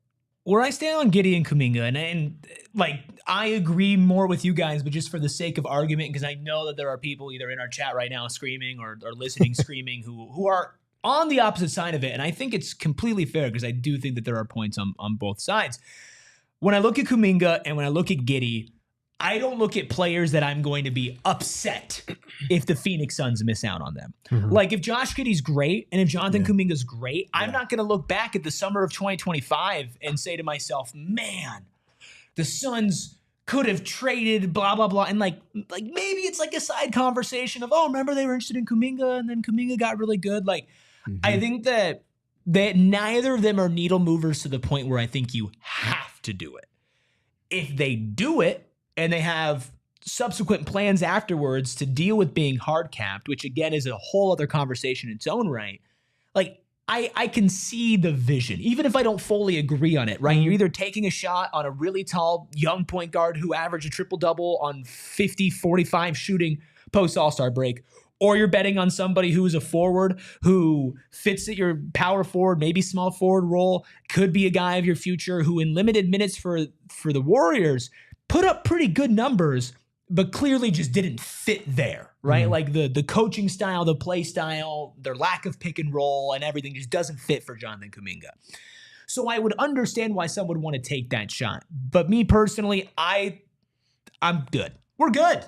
Where I stand on Giddey and Kuminga, and like, I agree more with you guys, but just for the sake of argument, because I know that there are people either in our chat right now screaming or listening screaming who are on the opposite side of it. And I think it's completely fair, because I do think that there are points on both sides. When I look at Kuminga and when I look at Giddey, I don't look at players that I'm going to be upset if the Phoenix Suns miss out on them. Mm-hmm. Like, if Josh Giddey's great and if Jonathon Kuminga's great, I'm not going to look back at the summer of 2025 and say to myself, man, the Suns could have traded blah, blah, blah. And like maybe it's like a side conversation of, oh, remember they were interested in Kuminga and then Kuminga got really good. Like, I think that neither of them are needle movers to the point where I think you have to do it. If they do it, and they have subsequent plans afterwards to deal with being hard capped, which again is a whole other conversation in its own right. Like, I can see the vision, even if I don't fully agree on it, right? You're either taking a shot on a really tall young point guard who averaged a triple-double on 50-45 shooting post-All-Star break, or you're betting on somebody who is a forward who fits at your power forward, maybe small forward role, could be a guy of your future who in limited minutes for the Warriors put up pretty good numbers, but clearly just didn't fit there, right? Like the coaching style, the play style, their lack of pick and roll and everything just doesn't fit for Jonathon Kuminga. So I would understand why some would want to take that shot. But me personally, I'm good. We're good.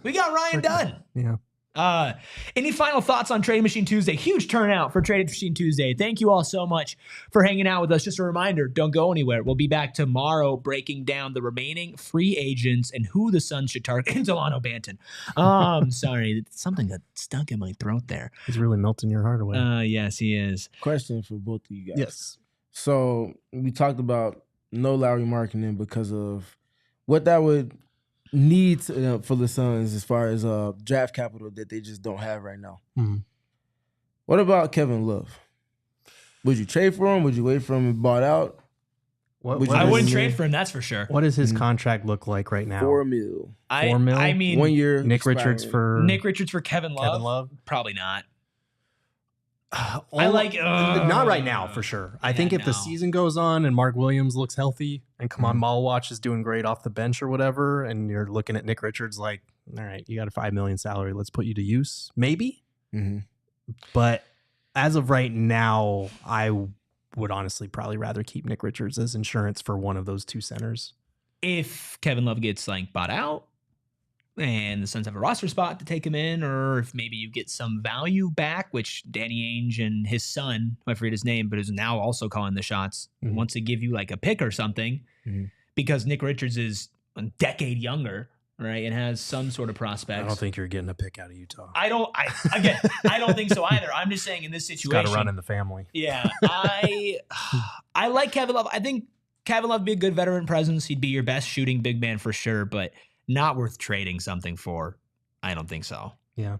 We got Ryan done. Yeah. Any final thoughts on Trade Machine Tuesday? Huge turnout for Trade Machine Tuesday. Thank you all so much for hanging out with us. Just a reminder, don't go anywhere. We'll be back tomorrow breaking down the remaining free agents and who the Suns should target. Delano Banton. Sorry, something got stuck in my throat there. He's really melting your heart away. Yes, he is. Question for both of you guys. Yes. So we talked about no Lowry marketing because of what that would need for the Suns as far as draft capital that they just don't have right now. What about Kevin Love? Would you trade for him? Would you wait for him and bought out? I wouldn't trade for him, that's for sure. What does his contract look like right now? $4 million. $4 million? I mean, 1 year. Nick Richards for Kevin Love? Probably not. Not right now, for sure. I think if the season goes on and Mark Williams looks healthy and Kaman Malawach is doing great off the bench or whatever, and you're looking at Nick Richards like, all right, you got a $5 million salary, let's put you to use, maybe. But as of right now, I would honestly probably rather keep Nick Richards as insurance for one of those two centers. If Kevin Love gets bought out and the Suns have a roster spot to take him in, or if maybe you get some value back, which Danny Ainge and his son, I forget his name, but is now also calling the shots, wants to give you a pick or something because Nick Richards is a decade younger, right, and has some sort of prospects. I don't think you're getting a pick out of Utah. I don't think so either. I'm just saying in this situation. Got to run in the family. Yeah. I like Kevin Love. I think Kevin Love would be a good veteran presence. He'd be your best shooting big man for sure, but not worth trading something for. I don't think so. Yeah.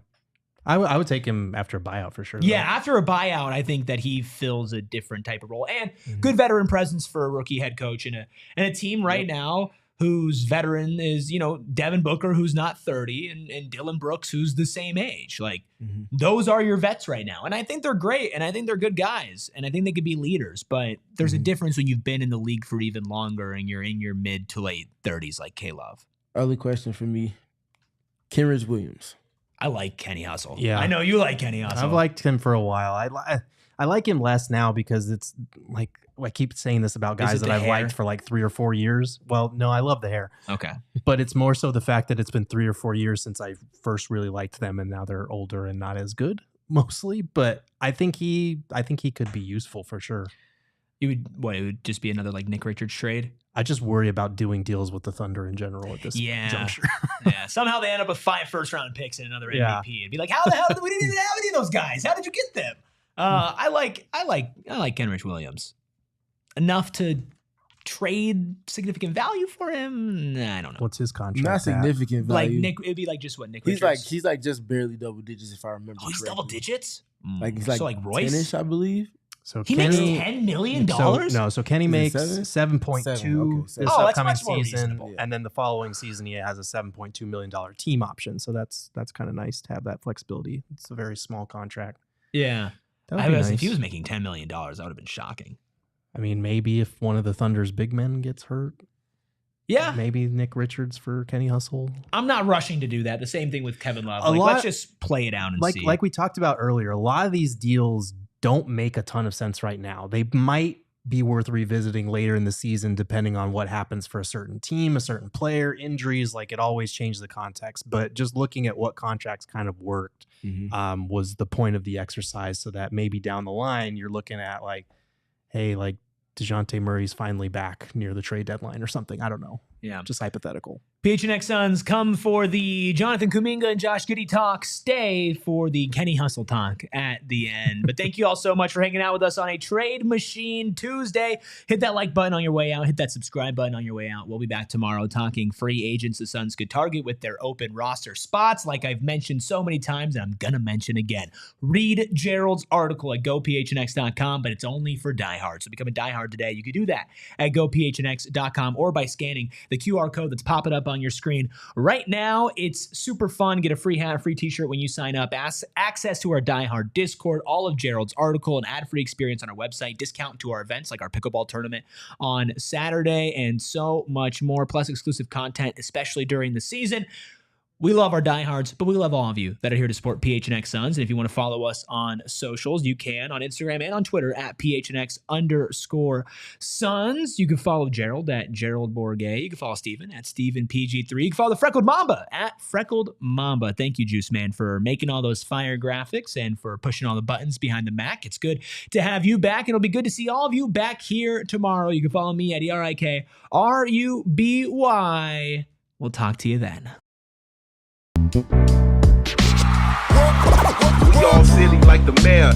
I would take him after a buyout for sure. Yeah, after a buyout, I think that he fills a different type of role. And good veteran presence for a rookie head coach and a team right now whose veteran is, Devin Booker, who's not 30, and Dylan Brooks, who's the same age. Those are your vets right now. And I think they're great, and I think they're good guys, and I think they could be leaders. But there's a difference when you've been in the league for even longer and you're in your mid to late 30s like K-Love. Early question for me, Kenrich Williams. I like Kenny Hustle. Yeah. I know you like Kenny Hustle. I've liked him for a while. I like him less now because it's I keep saying this about guys that I've liked for 3 or 4 years. Well, no, I love the hair. Okay. But it's more so the fact that it's been 3 or 4 years since I first really liked them, and now they're older and not as good mostly. But I think he could be useful for sure. It would just be another Nick Richards trade? I just worry about doing deals with the Thunder in general at this juncture. Yeah. Somehow they end up with 5 first-round picks and another MVP. It'd be like, how the hell we didn't even have any of those guys? How did you get them? I like Kenrich Williams enough to trade significant value for him. I don't know. What's his contract? Not significant value. It'd be just what Nick Richards. He's just barely double digits if I remember. Oh, he's correctly. double digits. He's so Royce, 10-ish, I believe. So he makes $10 million. So Kenny makes 7.2 this upcoming season, reasonable. And then the following season he has a $7.2 million team option. So that's kind of nice to have that flexibility. It's a very small contract. Yeah, nice. If he was making $10 million, that would have been shocking. I mean, maybe if one of the Thunder's big men gets hurt. Yeah. Maybe Nick Richards for Kenny Hustle. I'm not rushing to do that. The same thing with Kevin Love. Let's just play it out and see. Like we talked about earlier, a lot of these deals don't make a ton of sense right now. They might be worth revisiting later in the season, depending on what happens for a certain team, a certain player, injuries. It always changes the context. But just looking at what contracts kind of worked was the point of the exercise, so that maybe down the line you're looking at hey, DeJounte Murray's finally back near the trade deadline or something. I don't know. Yeah. Just hypothetical. PHNX Suns come for the Jonathon, Kuminga, and Josh Giddey talk. Stay for the Kenny Hustle talk at the end. But thank you all so much for hanging out with us on a Trade Machine Tuesday. Hit that like button on your way out. Hit that subscribe button on your way out. We'll be back tomorrow talking free agents the Suns could target with their open roster spots. Like I've mentioned so many times, and I'm going to mention again. Read Gerald's article at gophnx.com, but it's only for diehards. So become a diehard today. You can do that at gophnx.com or by scanning the QR code that's popping up on your screen right now. It's super fun. Get a free hat, a free t-shirt when you sign up. Access to our diehard Discord, all of Gerald's article, an ad-free experience on our website, discount to our events like our pickleball tournament on Saturday, and so much more, plus exclusive content, especially during the season. We love our diehards, but we love all of you that are here to support PHNX Suns. And if you want to follow us on socials, you can on Instagram and on Twitter at PHNX_Suns. You can follow Gerald at Gerald Bourget. You can follow Steven at StevenPG3. You can follow the Freckled Mamba at Freckled Mamba. Thank you, Juice Man, for making all those fire graphics and for pushing all the buttons behind the Mac. It's good to have you back, and it'll be good to see all of you back here tomorrow. You can follow me at ERIKRUBY. We'll talk to you then. We all silly like the mayor.